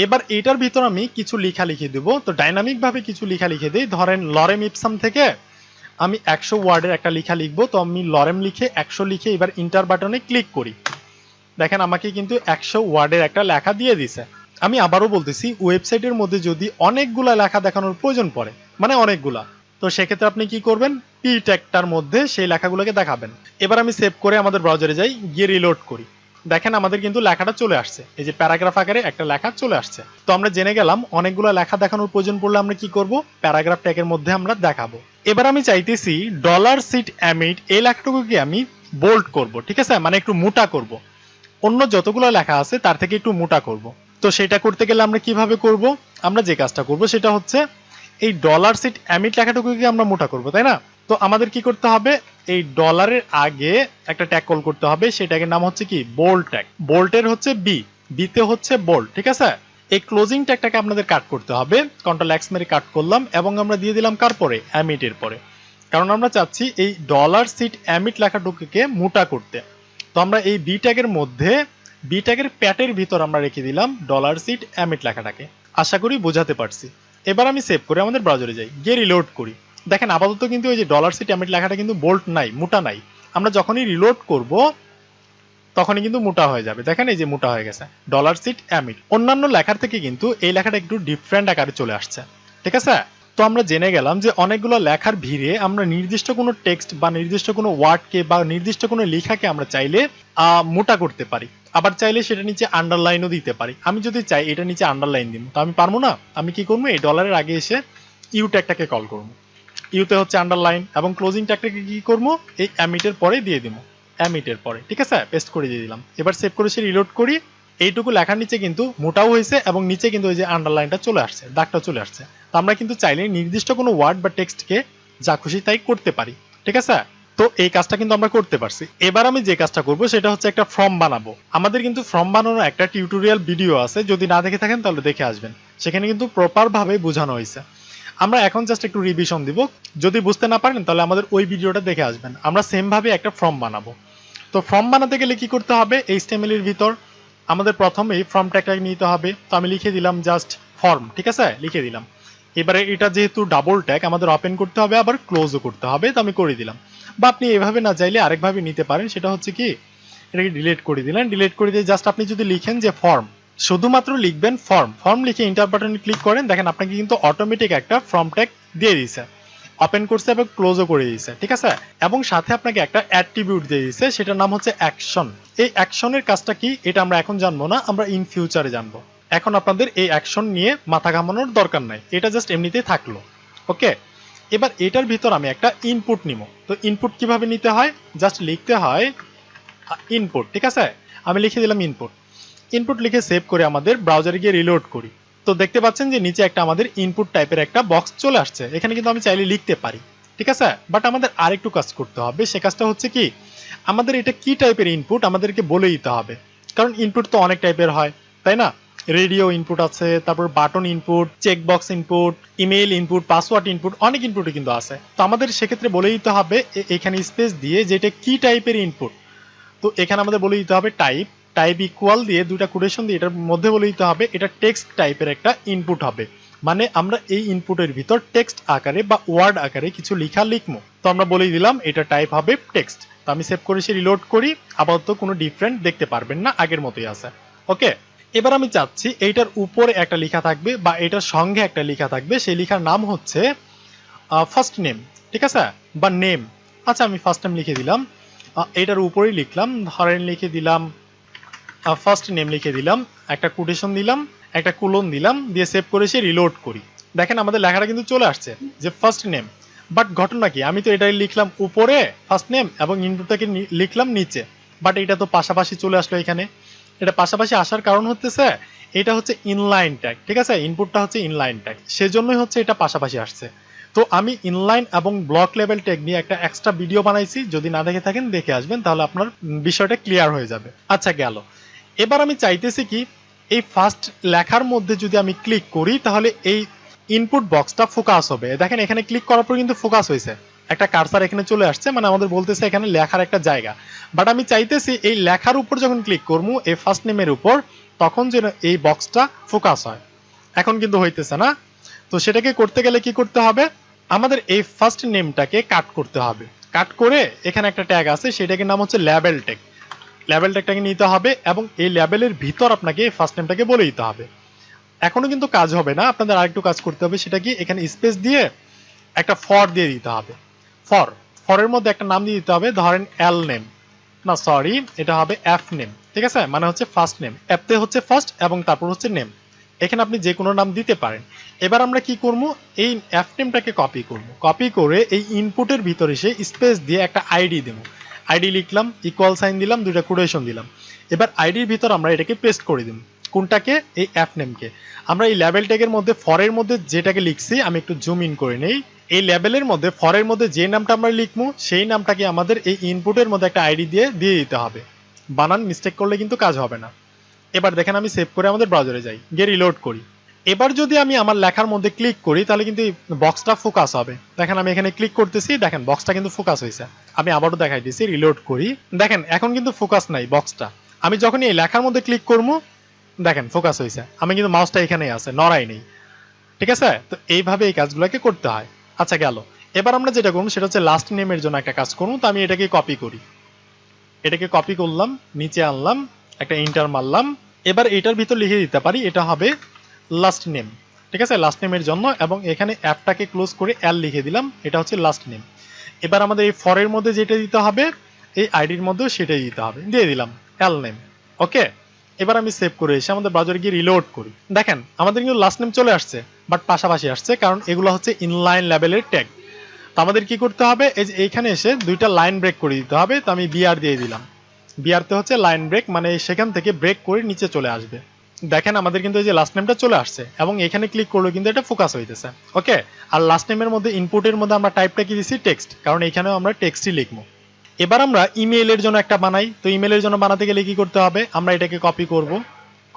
এবার এটার ভিতর আমি কিছু লেখা লিখে দেবো। তো ডাইনামিক ভাবে কিছু লেখা লিখে দিই। ধরেন লরেম ইপসাম থেকে আমি 100 ওয়ার্ডের একটা লেখা লিখবো। তো আমি লরেম লিখে 100 লিখে এবার ইন্টার বাটনে ক্লিক করি। দেখেন আমাকে কিন্তু 100 ওয়ার্ডের একটা লেখা দিয়ে দিছে। আমি আবারও বলতেছি, ওয়েবসাইটের মধ্যে যদি অনেকগুলা লেখা দেখানোর প্রয়োজন পড়ে, মানে অনেকগুলা, তো সেক্ষেত্রে আপনি কি করবেন, পি ট্যাগটার মধ্যে সেই লেখাগুলোকে দেখাবেন। এবার আমি সেভ করে আমাদের ব্রাউজারে যাই, গিয়ে রিলোড করি। দেখেন আমাদের কিন্তু লেখাটা চলে আসছে, এই যে প্যারাগ্রাফ আকারে একটা লেখা চলে আসছে। তো আমরা জেনে গেলাম অনেকগুলো লেখা দেখানোর প্রয়োজন পড়লে আমরা কি করব, প্যারাগ্রাফ ট্যাগের মধ্যে আমরা দেখাবো। এবার আমি চাইতেছি ডলার সিট অ্যামিট এই লেখাটুকুকে আমি বোল্ড করব, ঠিক আছে, মানে একটু মোটা করব, অন্য যতগুলো লেখা আছে তার থেকে একটু মোটা করব। তো সেটা করতে গেলে আমরা কিভাবে করব, আমরা যে কাজটা করব সেটা হচ্ছে এই ডলার সিট অ্যামিট লেখাটুকুকে আমরা মোটা করব, তাই না? তো আমাদের কি করতে হবে, এই ডলারের আগে একটা ট্যাগ কল করতে হবে, সেই ট্যাগের নাম হচ্ছে কি বোল্ড ট্যাগ। বোল্টের হচ্ছে বিতে হচ্ছে বোল্ড, ঠিক আছে। এই ক্লোজিং ট্যাগটাকে আপনাদের কাট করতে হবে, কন্ট্রোল এক্স মেরে কাট করলাম এবং আমরা দিয়ে দিলাম কার পরে, অ্যামিটের পরে, কারণ আমরা চাচ্ছি এই ডলার সিট অ্যামিট লেখাটুকুকে মোটা করতে। তো আমরা এই বি ট্যাগের মধ্যে বি ট্যাগের প্যাটের ভিতর আমরা রেখে দিলাম ডলার সিট অ্যামিট লেখাটাকে। আশা করি বোঝাতে পারছি। এবার আমি সেভ করে আমাদের ব্রাউজারে যাই, গিয়ে রিলোড করি। দেখেন আপাতত কিন্তু ওই যে ডলার সিট অ্যামিট লেখাটা কিন্তু বোল্ড নাই, মোটা নাই। আমরা যখনই রিলোড করব তখনই কিন্তু মোটা হয়ে যাবে। দেখেন এই যে মোটা হয়ে গেছে, ডলার সিট অ্যামিট। অন্যান্য লেখার থেকে কিন্তু এই লেখাটা একটু ডিফারেন্ট আকারে চলে আসছে, ঠিক আছে। তো আমরা জেনে গেলাম যে অনেকগুলো লেখার ভিড়ে আমরা নির্দিষ্ট কোনো টেক্সট বা নির্দিষ্ট কোনো ওয়ার্ডকে বা নির্দিষ্ট কোনো লেখাকে আমরা চাইলে মোটা করতে পারি, আবার চাইলে সেটা নিচে আন্ডারলাইনও দিতে পারি। আমি যদি চাই এটা নিচে আন্ডারলাইন দিব, তো আমি পারবো না। আমি কি করবো, এই ডলারের আগে এসে ইউ ট্যাগটাকে কল করবো, ইউতে হচ্ছে আন্ডারলাইন, এবং ক্লোজিং ট্যাগটাকে কি করবো, এই অ্যামিটের পরে দিয়ে দিব, অ্যামিটের পরে, ঠিক আছে, পেস্ট করে দিয়ে দিলাম। এবার সেভ করে সে রিলোড করি। এইটুকু লেখার নিচে কিন্তু মোটাও হয়েছে এবং নিচে কিন্তু ওই যে আন্ডারলাইনটা চলে আসছে, দাগটা চলে আসছে। তো আমরা কিন্তু চাইলে নির্দিষ্ট কোনো ওয়ার্ড বা টেক্সটকে যা খুশি তাই করতে পারি, ঠিক আছে। তো এই কাজটা কিন্তু আমরা করতে পারছি। এবার আমি যে কাজটা করব সেটা হচ্ছে একটা ফর্ম বানাবো। আমাদের কিন্তু ফর্ম বানানোর একটা টিউটোরিয়াল ভিডিও আছে, যদি না দেখে থাকেন তাহলে দেখে আসবেন, সেখানে কিন্তু প্রপার ভাবে বোঝানো হয়েছে। আমরা এখন জাস্ট একটু রিভিশন দিব, যদি বুঝতে না পারেন তাহলে আমাদের ওই ভিডিওটা দেখে আসবেন। আমরা সেম ভাবে একটা ফর্ম বানাবো। তো ফর্ম বানাতে গেলে কি করতে হবে, এইচটিএমএল এর ভিতর আমাদের প্রথমেই ফর্ম ট্যাগটা নিতে হবে। তো আমি লিখে দিলাম জাস্ট ফর্ম, ঠিক আছে, লিখে দিলাম। এবারে এটা যেহেতু ডাবল ট্যাগ আমাদের ওপেন করতে হবে, আবার ক্লোজও করতে হবে, তো আমি করে দিলাম। বা আপনি এভাবে না চাইলে আরেকভাবে নিতে পারেন, সেটা হচ্ছে কি এটাকে ডিলিট করে দিলেন। ডিলিট করে দিয়ে জাস্ট আপনি যদি লিখেন যে ফর্ম, শুধুমাত্র লিখবেন ফর্ম, ফর্ম লিখে ইন্টার বাটনে ক্লিক করেন, দেখেন আপনাকে কিন্তু অটোমেটিক একটা ফর্ম ট্যাগ দিয়ে দিয়েছে, ওপেন করছে এবং ক্লোজও করে দিয়েছে, ঠিক আছে। এবং সাথে আপনাকে একটা অ্যাট্রিবিউট দিয়ে দিয়েছে, সেটার নাম হচ্ছে অ্যাকশন। এই অ্যাকশনের কাজটা কি এটা আমরা এখন জানবো না, আমরা ইন ফিউচারে জানবো। এখন আপনাদের এই অ্যাকশন নিয়ে মাথা ঘামানোর দরকার নাই, এটা জাস্ট এমনিতেই থাকলো, ওকে। এবার এটার ভিতর আমি একটা ইনপুট নিব। তো ইনপুট কিভাবে নিতে হয়, জাস্ট লিখতে হয় ইনপুট, ঠিক আছে। আমি লিখে দিলাম ইনপুট। ইনপুট লিখে সেভ করে আমাদের ব্রাউজারে গিয়ে রিলোড করি। তো দেখতে পাচ্ছেন যে নিচে একটা আমাদের ইনপুট টাইপের একটা বক্স চলে আসছে। এখানে কিন্তু আমি চাইলে লিখতে পারি, ঠিক আছে। বাট আমাদের আরেকটু কাজ করতে হবে, সে কাজটা হচ্ছে কি, আমাদের এটা কি টাইপের ইনপুট আমাদেরকে বলে দিতে হবে। কারণ ইনপুট তো অনেক টাইপের হয়, তাই না? রেডিও ইনপুট আছে, তারপর button input, checkbox input, email input, password input, অনেক ইনপুটই কিন্তু আছে। তো আমাদের সেক্ষেত্রে বলে দিতে হবে এখানে স্পেস দিয়ে যে এটা কি টাইপের ইনপুট। তো এখানে আমাদের বলে দিতে হবে টাইপ, টাইপ ইকুয়াল দিয়ে দুইটা কোটেশন দিয়ে এটার মধ্যে বলে দিতে হবে এটা টেক্সট টাইপের একটা ইনপুট হবে। মানে আমরা এই ইনপুটের ভিতর টেক্সট আকারে বা ওয়ার্ড আকারে কিছু লেখা লিখবো। তো আমরা বলে দিলাম এটা টাইপ হবে টেক্সট। তো আমি সেভ করে সে রিলোড করি, আপাতত কোনো ডিফারেন্ট দেখতে পারবেন না, আগের মতোই আছে, ওকে। এবার আমি চাচ্ছি এইটার উপরে একটা লেখা থাকবে বা এটার সঙ্গে একটা লেখা থাকবে, সেই লেখার নাম হচ্ছে ফার্স্ট নেম, ঠিক আছে, বা নেম। আচ্ছা আমি ফার্স্ট নেম লিখে দিলাম, এটার উপরেই লিখলাম, ধরেন লিখে দিলাম ফার্স্ট নেম, লিখে দিলাম, একটা কোটেশন দিলাম, একটা কোলন দিলাম, দিয়ে সেভ করে সে রিলোড করি। দেখেন আমাদের লেখাটা কিন্তু চলে আসছে যে ফার্স্ট নেম। বাট ঘটনা কি, আমি তো এটাই লিখলাম উপরে ফার্স্ট নেম এবং ইনপুটটাকে লিখলাম নিচে, বাট এটা তো পাশাপাশি চলে আসলো এখানে। এটা পাশাপাশি আসার কারণ হচ্ছে এটা হচ্ছে ইনলাইন ট্যাগ, ঠিক আছে, ইনপুটটা হচ্ছে ইনলাইন ট্যাগ, সেজন্যই হচ্ছে এটা পাশাপাশি আসছে। তো আমি ইনলাইন এবং ব্লক লেভেল ট্যাগ নিয়ে একটা এক্সট্রা ভিডিও বানাইছি, যদি না দেখে থাকেন দেখে আসবেন, তাহলে আপনার বিষয়টা ক্লিয়ার হয়ে যাবে। আচ্ছা গেল। এবার আমি চাইতেছি কি, এই ফার্স্ট লেখার মধ্যে যদি আমি ক্লিক করি তাহলে এই ইনপুট বক্সটা ফোকাস হবে। দেখেন এখানে ক্লিক করার পর কিন্তু ফোকাস হয়েছে, একটা কার্সার এখানে চলে আসছে, মানে আমাদের বলতেছে এখানে লেখার একটা জায়গা। বাট আমি চাইতেছি এই লেখার উপর যখন ক্লিক করবো এই ফার্স্ট নেমের উপর, তখন যেন এই বক্সটা ফোকাস হয়। এখন কিন্তু হইতেছে না। তো সেটাকে করতে গেলে কি করতে হবে, আমাদের এই ফার্স্ট নেমটাকে কাট করতে হবে। কাট করে এখানে একটা ট্যাগ আছে, সেটাকে নাম হচ্ছে লেবেল ট্যাগ। লেবেল ট্যাগটাকে নিতে হবে এবং এই লেবেলের ভিতর আপনাকে ফার্স্ট নেমটাকে বলে দিতে হবে। এখনো কিন্তু কাজ হবে না, আপনাদের আরেকটু কাজ করতে হবে। সেটা কি, এখানে স্পেস দিয়ে একটা ফর দিয়ে দিতে হবে। ফরের মধ্যে একটা নাম দিয়ে দিতে হবে, ধরেন এল নেম, না সরি, এটা হবে এফ নেম। ঠিক আছে, মানে হচ্ছে ফার্স্ট নেম, এফতে হচ্ছে ফার্স্ট এবং তারপর হচ্ছে নেম। এখানে আপনি যে কোনো নাম দিতে পারেন। এবার আমরা কি করব, এই এফ নেমটাকে কপি করব। কপি করে এই ইনপুটের ভিতরে এসে স্পেস দিয়ে একটা আইডি দেব। আইডি লিখলাম, ইকুয়াল সাইন দিলাম, দুইটা কোটেশন দিলাম। এবার আইডির ভিতর আমরা এটাকে পেস্ট করে দেব। কোনটাকে, এই এফ নেমকে। আমরা এই লেবেল ট্যাগের মধ্যে ফরের মধ্যে যেটাকে লিখছি, আমি একটু জুম ইন করে নেই। এই লেবেলের মধ্যে ফরের মধ্যে যে নামটা আমরা লিখবো সেই নামটাকে আমাদের এই ইনপুটের মধ্যে একটা আইডি দিয়ে দিতে হবে। বানান মিস্টেক করলে কিন্তু কাজ হবে না। এবার দেখেন আমি সেভ করে আমাদের ব্রাউজারে যাই, গিয়ে রিলোড করি। এবার যদি আমি আমার লেখার মধ্যে ক্লিক করি তাহলে কিন্তু বক্সটা ফোকাস হবে। দেখেন আমি এখানে ক্লিক করতেছি, দেখেন বক্সটা কিন্তু ফোকাস হয়েছে। আমি আবারও দেখাই দিচ্ছি, রিলোড করি। দেখেন এখন কিন্তু ফোকাস নাই বক্সটা। আমি যখন এই লেখার মধ্যে ক্লিক করবো, দেখেন ফোকাস হয়েছে। আমি কিন্তু মাউসটা এখানেই আছে, নড়াই নেই। ঠিক আছে, তো এইভাবে এই কাজগুলোকে করতে হয়। আচ্ছা গেল। এবার আমরা যেটা করবো সেটা হচ্ছে লাস্ট নেমের জন্য একটা কাজ করবো। তো আমি এটাকে কপি করি, এটাকে কপি করলাম, নিচে আনলাম, একটা ইন্টার মারলাম। এবার এটার ভিতর লিখে দিতে পারি, এটা হবে লাস্ট নেম। ঠিক আছে, লাস্ট নেমের জন্য, এবং এখানে অ্যাপটাকে ক্লোজ করে এল লিখে দিলাম, এটা হচ্ছে লাস্ট নেম। এবার আমাদের এই ফরের মধ্যে যেটা দিতে হবে, এই আইডির মধ্যেও সেটাই দিতে হবে, দিয়ে দিলাম এল নেম। ওকে, এবার আমি সেভ করে এসে আমাদের ব্রাউজারে গিয়ে রিলোড করি। দেখেন আমাদের কিন্তু লাস্ট নেম চলে আসছে, বাট পাশাপাশি আসছে, কারণ এগুলো হচ্ছে ইনলাইন লেভেলের ট্যাগ। তো আমাদের কি করতে হবে, এই যে এইখানে এসে দুইটা লাইন ব্রেক করে দিতে হবে। তো আমি বিআর দিয়ে দিলাম। বিআরতে হচ্ছে লাইন ব্রেক, মানে সেখান থেকে ব্রেক করে নিচে চলে আসবে। দেখেন আমাদের কিন্তু এই যে লাস্ট নেমটা চলে আসছে, এবং এখানে ক্লিক করলে কিন্তু এটা ফোকাস হইতেছে। ওকে, আর লাস্ট নেমের মধ্যে ইনপুটের মধ্যে আমরা টাইপটা কি দিচ্ছি, টেক্সট, কারণ এখানেও আমরা টেক্সটই লিখবো। এবার আমরা ইমেইলের জন্য একটা বানাই। তো ইমেইলের জন্য বানাতে গেলে কি করতে হবে, আমরা এটাকে কপি করব।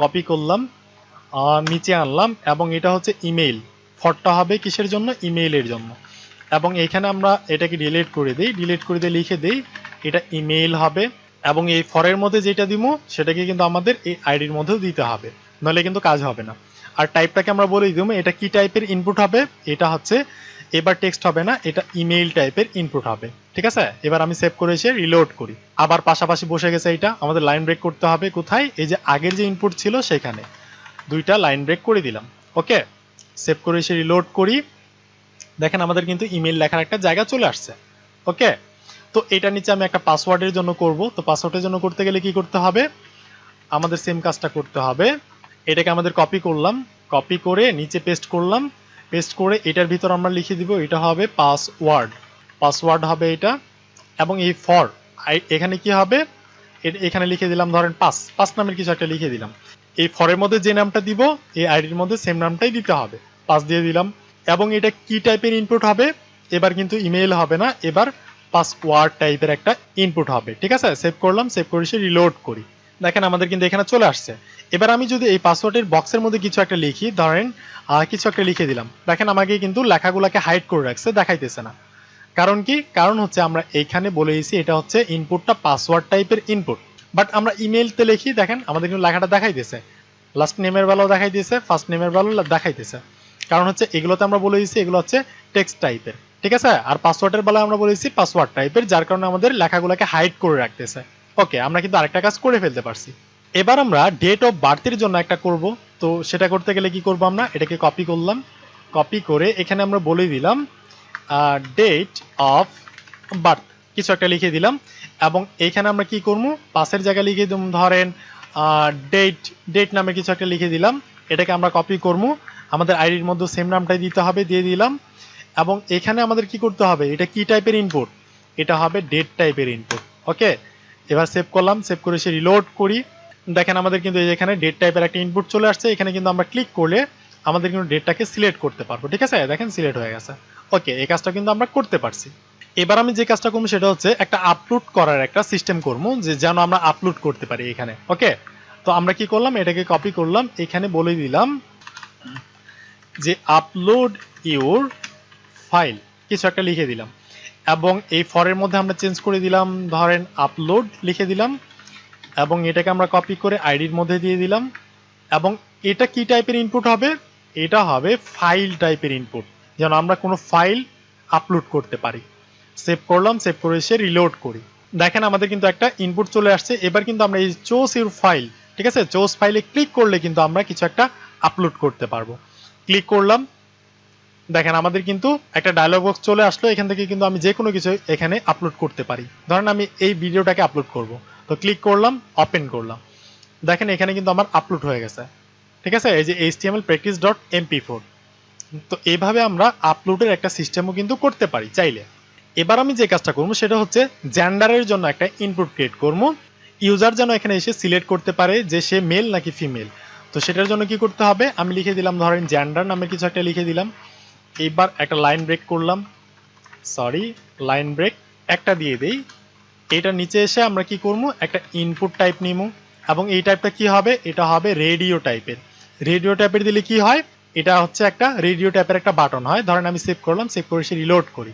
কপি করলাম, নিচে আনলাম, এবং এটা হচ্ছে ইমেইল। ফরটা হবে কিসের জন্য, ইমেইলের জন্য। এবং এখানে আমরা এটাকে ডিলিট করে দিই, ডিলিট করে দিয়ে লিখে দিই এটা ইমেইল হবে। এবং এই ফরের মধ্যে যেটা দিব সেটাকে কিন্তু আমাদের এই আইডির মধ্যেও দিতে হবে, নাহলে কিন্তু কাজ হবে না। আর টাইপটাকে আমরা বলে দিব এটা কি টাইপের ইনপুট হবে, এটা হচ্ছে এবার টেক্সট হবে না, এটা ইমেইল টাইপের ইনপুট হবে। ঠিক আছে, এবার আমি সেভ করে এসে রিলোড করি। আবার পাশাপাশি বসে গেছে, এটা আমাদের লাইন ব্রেক করতে হবে কোথায়, এই যে আগের যে ইনপুট ছিল সেখানে দুইটা লাইন ব্রেক করে দিলাম। ওকে, সেভ করে এসে রিলোড করি। দেখেন আমাদের কিন্তু ইমেইল লেখার একটা জায়গা চলে আসছে। ওকে, তো এটা নিচে আমি একটা পাসওয়ার্ডের জন্য করব। তো পাসওয়ার্ডের জন্য করতে গেলে কি করতে হবে, আমাদের সেম কাজটা করতে হবে। এটাকে আমাদের কপি করলাম, কপি করে নিচে পেস্ট করলাম, পেস্ট করে এটার ভিতর আমরা লিখে দিব এটা হবে পাসওয়ার্ড। পাসওয়ার্ড হবে এটা। এবং এই ফর, এখানে কি হবে, এখানে লিখে দিলাম ধরেন পাঁচ নামের কিছু একটা লিখে দিলাম। এই ফরের মধ্যে যে নামটা দিব এই আইডির মধ্যে সেম নামটাই দিতে হবে, পাস দিয়ে দিলাম। এবং এটা কি টাইপের ইনপুট হবে, এবার কিন্তু ইমেইল হবে না, এবার পাসওয়ার্ড টাইপের একটা ইনপুট হবে। ঠিক আছে, সেভ করলাম, সেভ করে সে রিলোড করি। দেখেন আমাদের কিন্তু এখানে চলে আসছে। এবার আমি যদি এই পাসওয়ার্ডের বক্সের মধ্যে কিছু একটা লিখি, ধরেন কিছু একটা লিখে দিলাম, দেখেন আমাকে কিন্তু লেখাগুলোকে হাইড করে রাখছে, দেখাইতেছে না। কারণ কি, কারণ হচ্ছে আমরা এইখানে বলে দিয়েছি এটা হচ্ছে ইনপুটটা পাসওয়ার্ড টাইপের ইনপুট। বাট আমরা ইমেইলতে লিখি, দেখেন আমাদের কিন্তু লেখাটা দেখাইতেছে, লাস্ট নেমের বেলাও দেখাইতেছে, ফার্স্ট নেমের বেলাও দেখাইতেছে। কারণ হচ্ছে এগুলোতে আমরা বলে দিয়েছি এগুলো হচ্ছে টেক্সট টাইপের। ঠিক আছে, আর পাসওয়ার্ডের বেলায় আমরা বলে দিয়েছি পাসওয়ার্ড টাইপের, যার কারণে আমাদের লেখাগুলোকে হাইড করে রাখতেছে। ওকে, আমরা কিন্তু আরেকটা কাজ করে ফেলতে পারছি। এবার আমরা ডেট অফ বার্থের জন্য একটা করব। তো সেটা করতে গেলে কি করব, আমরা এটাকে কপি করলাম, কপি করে এখানে আমরা বলে দিলাম ডেট অফ বার্থ, কিছু একটা লিখে দিলাম। এবং এইখানে আমরা কি করবো, পাসের জায়গায় লিখে দিলাম ধরেন ডেট নামে কিছু একটা লিখে দিলাম। এটাকে আমরা কপি করবো, আমাদের আইডির মধ্যে সেম নামটাই দিতে হবে, দিয়ে দিলাম। এবং এখানে আমাদের কি করতে হবে, এটা কি টাইপের ইনপুট, এটা হবে ডেট টাইপের ইনপুট। ওকে, এবার সেভ করলাম, সেভ করে সে রিলোড করি। দেখেন আমাদের কিন্তু এখানে ডেট টাইপের একটা ইনপুট চলে আসছে। এখানে কিন্তু আমরা ক্লিক করলে আমাদের কিন্তু ডেটটাকে সিলেক্ট করতে পারবো। ঠিক আছে, দেখেন সিলেক্ট হয়ে গেছে। ওকে, এই কাজটা কিন্তু আমরা করতে পারছি। এবার আমি যে কাজটা করবো সেটা হচ্ছে একটা আপলোড করার একটা সিস্টেম করবো, যে যেন আমরা আপলোড করতে পারি এখানে। ওকে, তো আমরা কি করলাম, এটাকে কপি করলাম, এখানে বলে দিলাম যে আপলোড ইউর ফাইল, কিছু একটা লিখে দিলাম। এবং এই ফরের মধ্যে আমরা চেঞ্জ করে দিলাম, ধরেন আপলোড লিখে দিলাম। এবং এটাকে আমরা কপি করে আইডির মধ্যে দিয়ে দিলাম। এবং এটা কি টাইপের ইনপুট হবে, এটা হবে ফাইল টাইপের ইনপুট, যেন আমরা কোনো ফাইল আপলোড করতে পারি। সেভ করলাম, সেভ করে এসে রিলোড করি। দেখেন আমাদের কিন্তু একটা ইনপুট চলে আসছে। এবার কিন্তু আমরা এই চুজ ইউর ফাইল, ঠিক আছে, চুজ ফাইলে ক্লিক করলে কিন্তু আমরা কিছু একটা আপলোড করতে পারবো। ক্লিক করলাম, দেখেন আমাদের কিন্তু একটা ডায়লগ বক্স চলে আসলো। এখান থেকে কিন্তু আমি যে কোনো কিছু এখানে আপলোড করতে পারি। ধরেন আমি এই ভিডিওটাকে আপলোড করব, তো ক্লিক করলাম, ওপেন করলাম, দেখেন এখানে কিন্তু আমার আপলোড হয়ে গেছে, ঠিক আছে, এই যে html practice.mp4। তো এইভাবে আমরা আপলোডের একটা সিস্টেমও কিন্তু করতে পারি চাইলে। এবার আমি যে কাজটা করবো সেটা হচ্ছে জেন্ডারের জন্য একটা ইনপুট ক্রিয়েট করবো। ইউজার যেন এখানে এসে সিলেক্ট করতে পারে যে সে মেল নাকি ফিমেল। তো সেটার জন্য কি করতে হবে, আমি লিখে দিলাম ধরেন জেন্ডার নামে কিছু একটা লিখে দিলাম। এইবার একটা লাইন ব্রেক করলাম, লাইন ব্রেক একটা দিয়ে দেই। এটার নিচে এসে আমরা কি করবো, একটা ইনপুট টাইপ নিব, এবং এই টাইপটা কি হবে, এটা হবে রেডিও টাইপের। রেডিও টাইপের দিলে কি হয়, এটা হচ্ছে একটা রেডিও টাইপের একটা বাটন হয়। ধরেন আমি সেভ করলাম, সেভ করে সে রিলোড করি,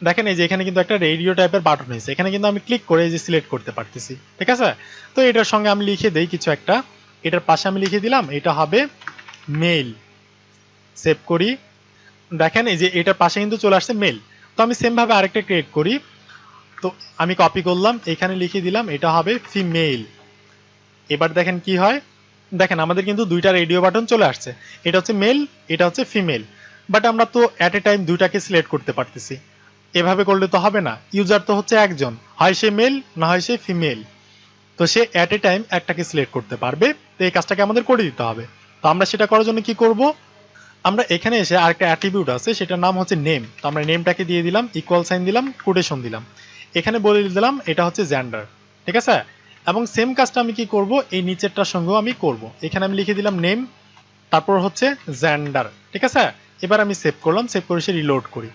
দেখেন এই যে এখানে কিন্তু একটা রেডিও টাইপের বাটন হয়েছে। এখানে কিন্তু আমি ক্লিক করে এই যে সিলেক্ট করতে পারতেছি, ঠিক আছে। তো এটার সঙ্গে আমি লিখে দেই কিছু একটা, এটার পাশে আমি লিখে দিলাম এটা হবে মেল। সেভ করি, দেখেন এই যে এটার পাশে কিন্তু চলে আসছে মেল। তো আমি সেম ভাবে আরেকটা ক্রিয়েট করি, তো আমি কপি করলাম, এখানে লিখে দিলাম এটা হবে ফিমেল। এবার দেখেন কি হয়, দেখেন আমাদের কিন্তু দুইটা রেডিও বাটন চলে আসছে, এটা হচ্ছে মেল, এটা হচ্ছে ফিমেল। বাট আমরা তো অ্যাট এ টাইম দুইটাকে সিলেক্ট করতে পারতেছি, এভাবে করলে তো হবে না। ইউজার তো হচ্ছে একজন, হয় সে মেল না হয় সে ফিমেল। তো সে অ্যাট এ টাইম একটাকে সিলেক্ট করতে পারবে। তো এই কাজটাকে আমাদের করে দিতে হবে। তো আমরা সেটা করার জন্য কি করব, আমরা এখানে এসে আরেকটা অ্যাট্রিবিউট আছে, সেটার নাম হচ্ছে নেম। তো আমরা নেমটাকে দিয়ে দিলাম, ইকুয়াল সাইন দিলাম, কোটেশন দিলাম, এখানে বলে দিলাম এটা হচ্ছে জেন্ডার, ঠিক আছে। এবং সেম কাজটা আমি কি করব, এই নিচেরটার সঙ্গেও আমি করব। এখানে আমি লিখে দিলাম নেম, তারপর হচ্ছে জেন্ডার, ঠিক আছে। এবার আমি সেভ করলাম, সেভ করে সে রিলোড করি।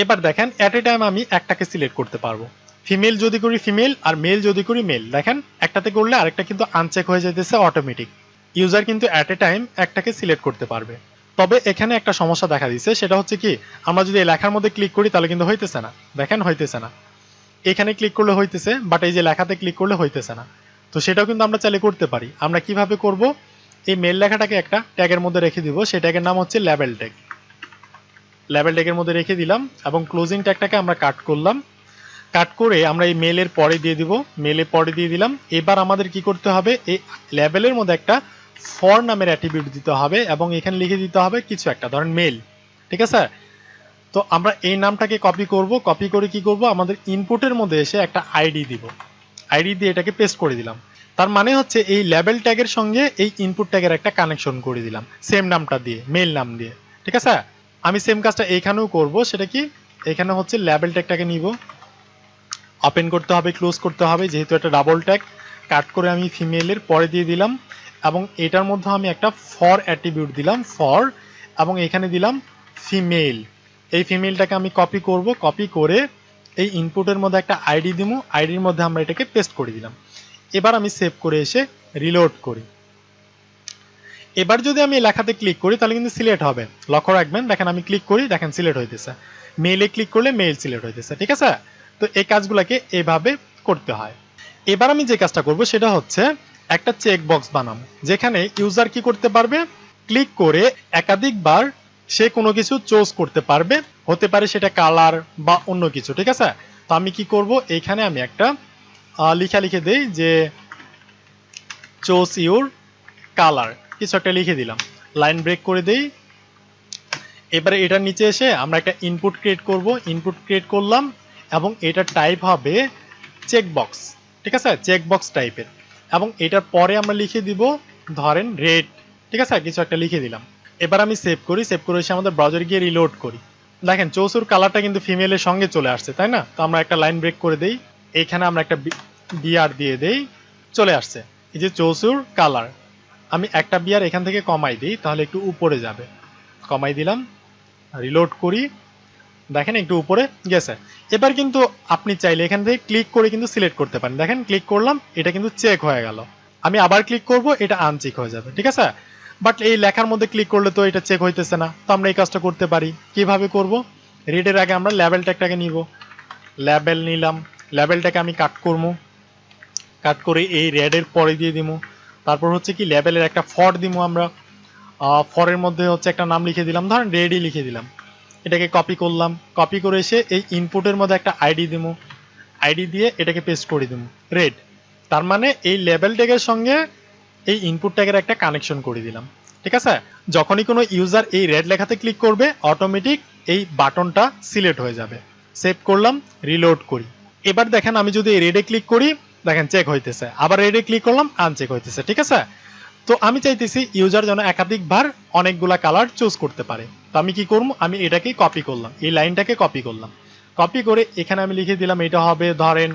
এবার দেখেন অ্যাট এ টাইম আমি একটাকে সিলেক্ট করতে পারবো। ফিমেল যদি করি ফিমেল, আর মেল যদি করি মেল, দেখেন একটাতে করলে আরেকটা কিন্তু আনচেক হয়ে যেতেছে অটোমেটিক। ইউজার কিন্তু অ্যাট এ টাইম একটাকে সিলেক্ট করতে পারবে। তবে এখানে একটা সমস্যা দেখা দিচ্ছে, সেটা হচ্ছে কি, আমরা যদি এই লেখার মধ্যে ক্লিক করি তাহলে কিন্তু হইতেছে না, দেখেন হইতেছে না। এখানে ক্লিক করলে হইতেছে, বাট এই যে লেখাতে ক্লিক করলে হইতেছে না। তো সেটাও কিন্তু আমরা চাইলে করতে পারি। আমরা কিভাবে করব, এই মেল লেখাটাকে একটা ট্যাগের মধ্যে রেখে দিব, সেই ট্যাগের নাম হচ্ছে লেবেল ট্যাগ। লেবেল ট্যাগের মধ্যে রেখে দিলাম এবং ক্লোজিং ট্যাগটাকে আমরা কাট করলাম। কাট করে আমরা এই মেলের পরে দিয়ে দিব, মেলের পরে দিয়ে দিলাম। এবার আমাদের কি করতে হবে, এই লেবেলের মধ্যে একটা ফর নামের অ্যাট্রিবিউট দিতে হবে এবং এখানে লিখে দিতে হবে কিছু একটা, ধরেন মেল, ঠিক আছে। তো আমরা এই নামটাকে কপি করব, কপি করে কি করব, আমাদের ইনপুটের মধ্যে এসে একটা আইডি দিব, আইডি দিয়ে এটাকে পেস্ট করে দিলাম। তার মানে হচ্ছে এই লেবেল ট্যাগের সঙ্গে এই ইনপুট ট্যাগের একটা কানেকশন করে দিলাম সেম নামটা দিয়ে, মেল নাম দিয়ে, ঠিক আছে। আমি সেম কাজটা এইখানেও করব, সেটা কি, এখানে হচ্ছে লেবেল ট্যাগটাকে নিব, ওপেন করতে হবে, ক্লোজ করতে হবে, যেহেতু একটা ডাবল ট্যাগ। কাট করে আমি ফিমেলের পরে দিয়ে দিলাম এবং এটার মধ্যে আমি একটা ফর অ্যাট্রিবিউট দিলাম, ফর, এবং এখানে দিলাম ফিমেল। এই ফিমেলটাকে আমি কপি করব, কপি করে এই ইনপুটের মধ্যে একটা আইডি দিব, আইডির মধ্যে আমরা এটাকে পেস্ট করে দিলাম। এবার আমি সেভ করে এসে রিলোড করি। এবার যদি আমি লেখাতে ক্লিক করি তাহলে কিন্তু সিলেক্ট হবে, লক্ষ্য রাখবেন। দেখেন আমি ক্লিক করি, দেখেন সিলেক্ট হইতেছে, মেইলে ক্লিক করলে মেইল সিলেক্ট হইতেছে, ঠিক আছে। তো এই কাজগুলোকে এইভাবে করতে হয়। এবার আমি যে কাজটা করব সেটা হচ্ছে একটা চেক বক্স বানাবো, যেখানে ইউজার কি করতে পারবে, ক্লিক করে একাধিকবার সে কোনো কিছু চুজ করতে পারবে, হতে পারে সেটা কালার বা অন্য কিছু, ঠিক আছে। তো আমি কি করব, এইখানে আমি একটা লিখে দেই যে চুজ ইউর কালার, কিছু একটা লিখে দিলাম, লাইন ব্রেক করে দেই। এবারে এটার নিচে এসে আমরা একটা ইনপুট ক্রিয়েট করব, ইনপুট ক্রিয়েট করলাম এবং এটার টাইপ হবে চেকবক্স, ঠিক আছে, চেকবক্স টাইপের। এবং এটার পরে আমরা লিখে দিব ধরেন রেড, ঠিক আছে, কিছু একটা লিখে দিলাম। এবার আমি সেভ করি, সেভ করে এসে আমাদের ব্রাউজারে গিয়ে রিলোড করি। দেখেন চৌসুর কালারটা কিন্তু ফিমেলের সঙ্গে চলে আসছে, তাই না। তো আমরা একটা লাইন ব্রেক করে দেই, এইখানে আমরা একটা বিআর দিয়ে দেই, চলে আসছে এই যে চৌসুর কালার। আমি একটা বিআর এখান থেকে কমাই দিই, তাহলে একটু উপরে যাবে, কমাই দিলাম, রিলোড করি, দেখেন একটু উপরে গেছে। এবার কিন্তু আপনি চাইলে এখান থেকে ক্লিক করে কিন্তু সিলেক্ট করতে পারেন, দেখেন ক্লিক করলাম, এটা কিন্তু চেক হয়ে গেল। আমি আবার ক্লিক করব, এটা আনচেক হয়ে যাবে, ঠিক আছে। বাট এই লেখার মধ্যে ক্লিক করলে তো এটা চেক হইতেছে না। তো আমরা এই কাজটা করতে পারি, কিভাবে করব, রেডের আগে আমরা লেবেল ট্যাগটাকে নিব, লেবেল নিলাম, লেবেলটাকে আমি কাট করব, কাট করে এই রেডের পরে দিয়ে দিব, তারপর হচ্ছে কি লেভেলের একটা ফর দিমু আমরা, ফরের মধ্যে হচ্ছে একটা নাম লিখে দিলাম, ধরেন রেডি লিখে দিলাম। এটাকে কপি করলাম, কপি করে এসে এই ইনপুটের মধ্যে একটা আইডি দিমু, আইডি দিয়ে এটাকে পেস্ট করে দিমু রেড। তার মানে এই লেভেল ট্যাগের সঙ্গে এই ইনপুট ট্যাগের একটা কানেকশন করে দিলাম। ঠিক আছে, যখনই কোনো ইউজার এই রেড লেখাতে ক্লিক করবে অটোমেটিক এই বাটনটা সিলেক্ট হয়ে যাবে। সেভ করলাম, রিলোড করি। এবার দেখেন আমি যদি রেডে ক্লিক করি, দেখেন চেক হইতেছে, আবার রেডে ক্লিক করলাম আনচেক হইতেছে। ঠিক আছে, তো আমি চাইতেছি ইউজার যেন একাধিকবার অনেকগুলা কালার চুজ করতে পারে। তো আমি কি করব, আমি এটাকেই কপি করলাম, এই লাইনটাকে কপি করলাম, কপি করে এখানে আমি লিখে দিলাম এটা হবে ধরেন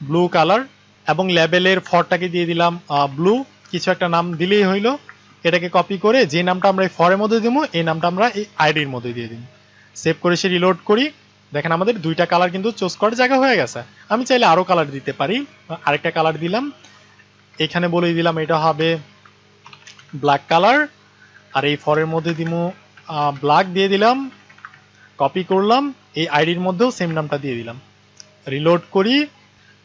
ব্লু কালার, এবং লেবেলের ফরটাকে দিয়ে দিলাম ব্লু, কিছু একটা নাম দিলেই হইলো। এটাকে কপি করে যে নামটা আমরা এই ফরের মধ্যে দিব এই নামটা আমরা এই আইডির মধ্যে দিয়ে দিব। সেভ করে সে রিলোড করি, দেখেন আমাদের দুইটা কালার কিন্তু চুজ করার জায়গা হয়ে গেছে। আমি চাইলে আরো কালার দিতে পারি, আরেকটা কালার দিলাম, এখানে বলে দিলাম এটা হবে ব্ল্যাক কালার, আর এই ফরের মধ্যে দিমু ব্ল্যাক দিয়ে দিলাম, কপি করলাম, এই আইডির মধ্যেও সেম নামটা দিয়ে দিলাম, রিলোড করি।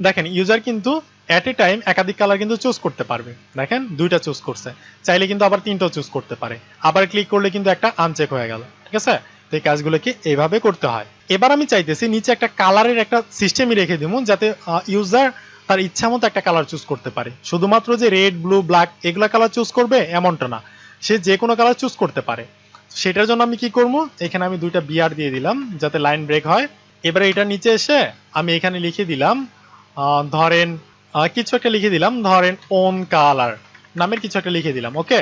দেখেন ইউজার কিন্তু এট এ টাইম একাধিক কালার কিন্তু চুজ করতে পারবে। দেখেন দুইটা চুজ করছে, চাইলে কিন্তু আবার তিনটাও চুজ করতে পারে, আবার ক্লিক করলে কিন্তু একটা আনচেক হয়ে গেল। ঠিক আছে, তো এই কাজগুলোকে এইভাবে করতে হয়। এবার আমি চাইতেছি নিচে একটা কালারের একটা সিস্টেমই রেখে দিব, যাতে ইউজার তার ইচ্ছা মতো একটা কালার চুজ করতে পারে। শুধুমাত্র যে রেড ব্লু ব্ল্যাক এগুলা কালার চুজ করবে এমনটা না, সে যে কোনো কালার চুজ করতে পারে। সেটার জন্য আমি কি করবো, এখানে আমি দুইটা বিআর দিয়ে দিলাম যাতে লাইন ব্রেক হয়। এবারে এটা নিচে এসে আমি এখানে লিখে দিলাম ধরেন কিছু একটা লিখে দিলাম, ধরেন ওন কালার নামের কিছু একটা লিখে দিলাম। ওকে,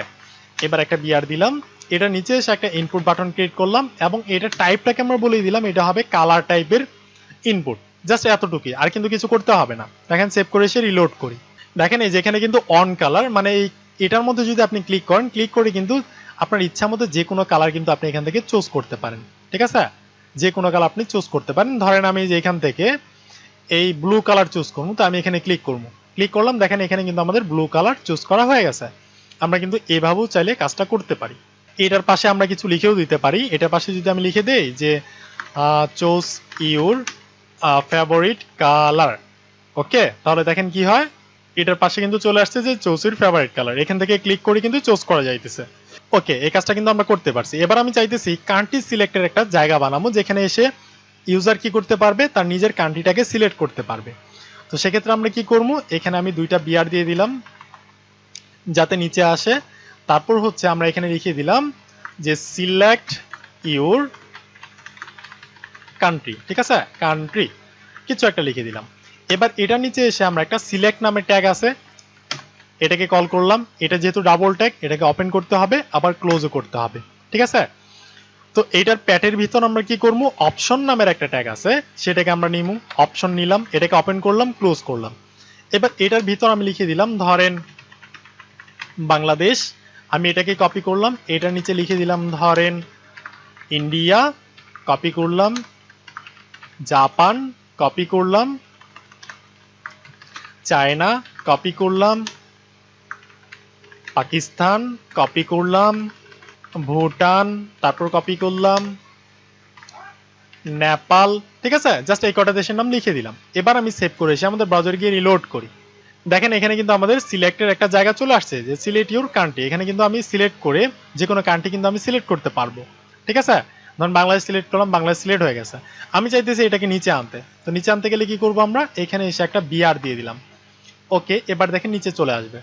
এবার একটা বিআর দিলাম, এটা নিচে এসে একটা ইনপুট বাটন ক্রিয়েট করলাম, এবং এটা টাইপটাকে আমরা বলে দিলাম এটা হবে কালার টাইপের ইনপুট। জাস্ট এতটুকুই, আর কিন্তু কিছু করতে হবে না। দেখেন সেভ করে এসে রিলোড করি, দেখেন এই যেখানে কিন্তু অন কালার, মানে এই এটার মধ্যে যদি আপনি ক্লিক করেন, ক্লিক করে কিন্তু আপনার ইচ্ছা মতো যে কোনো কালার কিন্তু আপনি এখান থেকে চুজ করতে পারেন। ঠিক আছে, যে কোনো কালার আপনি চুজ করতে পারেন। ধরেন আমি যে এখান থেকে এই ব্লু কালার চুজ করবো, তো আমি এখানে ক্লিক করবো, ক্লিক করলাম, দেখেন এখানে কিন্তু আমাদের ব্লু কালার চুজ করা হয়ে গেছে। আমরা কিন্তু এভাবেও চাইলে কাজটা করতে পারি। এটার পাশে আমরা কিছু লিখেও দিতে পারি। এটার পাশে যদি আমি লিখে দেই যে চুজ ইউর ফেভারিট কালার, ওকে, তাহলে দেখেন কি হয়, এটার পাশে কিন্তু চলে আসছে যে চুজ ইউর ফেভারিট কালার, এখান থেকে ক্লিক করে কিন্তু চুজ করা যাইতেছে। ওকে, এই কাজটা কিন্তু আমরা করতে পারছি। এবার আমি চাইতেছি কান্ট্রি সিলেক্টের একটা জায়গা বানাবো, যেখানে এসে ইউজার কি করতে পারবে, তার নিজের কান্ট্রিটাকে সিলেক্ট করতে পারবে। তো সেক্ষেত্রে আমরা কি করবো, এখানে আমি দুইটা বিআর দিয়ে দিলাম যাতে নিচে আসে। তারপর হচ্ছে আমরা এখানে লিখে দিলাম যে সিলেক্ট ইউর কান্ট্রি। ঠিক আছে, কান্ট্রি কিছু একটা লিখে দিলাম। এবার এটা নিচে এসে আমরা একটা সিলেক্ট নামের ট্যাগ আছে, এটাকে কল করলাম। এটা যেহেতু ডাবল ট্যাগ, এটাকে ওপেন করতে হবে আবার ক্লোজও করতে হবে। ঠিক আছে, তো এইটার প্যাটের ভিতর আমরা কি করবো, অপশন নামের একটা ট্যাগ আছে, সেটাকে আমরা নিমু, অপশন নিলাম, এটাকে ওপেন করলাম, ক্লোজ করলাম। এবার এটার ভিতর আমি লিখে দিলাম ধরেন বাংলাদেশ, আমি এটাকে কপি করলাম, এটার নিচে লিখে দিলাম ধরেন ইন্ডিয়া, কপি করলাম, জাপান কপি করলাম, চায়না কপি করলাম, পাকিস্তান কপি করলাম, ভুটান তারপর কপি করলাম, নেপাল। ঠিক আছে, জাস্ট এই কটা দেশের নাম লিখে দিলাম। এবার আমি সেভ করে এসে আমাদের ব্রাউজারে গিয়ে রিলোড করি, দেখেন এখানে কিন্তু আমাদের সিলেক্টের একটা জায়গা চলে আসছে যে সিলেক্ট ইউর কান্ট্রি। এখানে কিন্তু আমি সিলেক্ট করে যে কোনো কান্ট্রি কিন্তু আমি সিলেক্ট করতে পারবো। ঠিক আছে, ধরুন বাংলাদেশ সিলেক্ট করলাম, বাংলাদেশ সিলেক্ট হয়ে গেছে। আমি চাইতেছি এটাকে নিচে আনতে, তো নিচে আনতে গেলে কি করবো, আমরা এখানে এসে একটা বিআর দিয়ে দিলাম। ওকে, এবার দেখেন নিচে চলে আসবে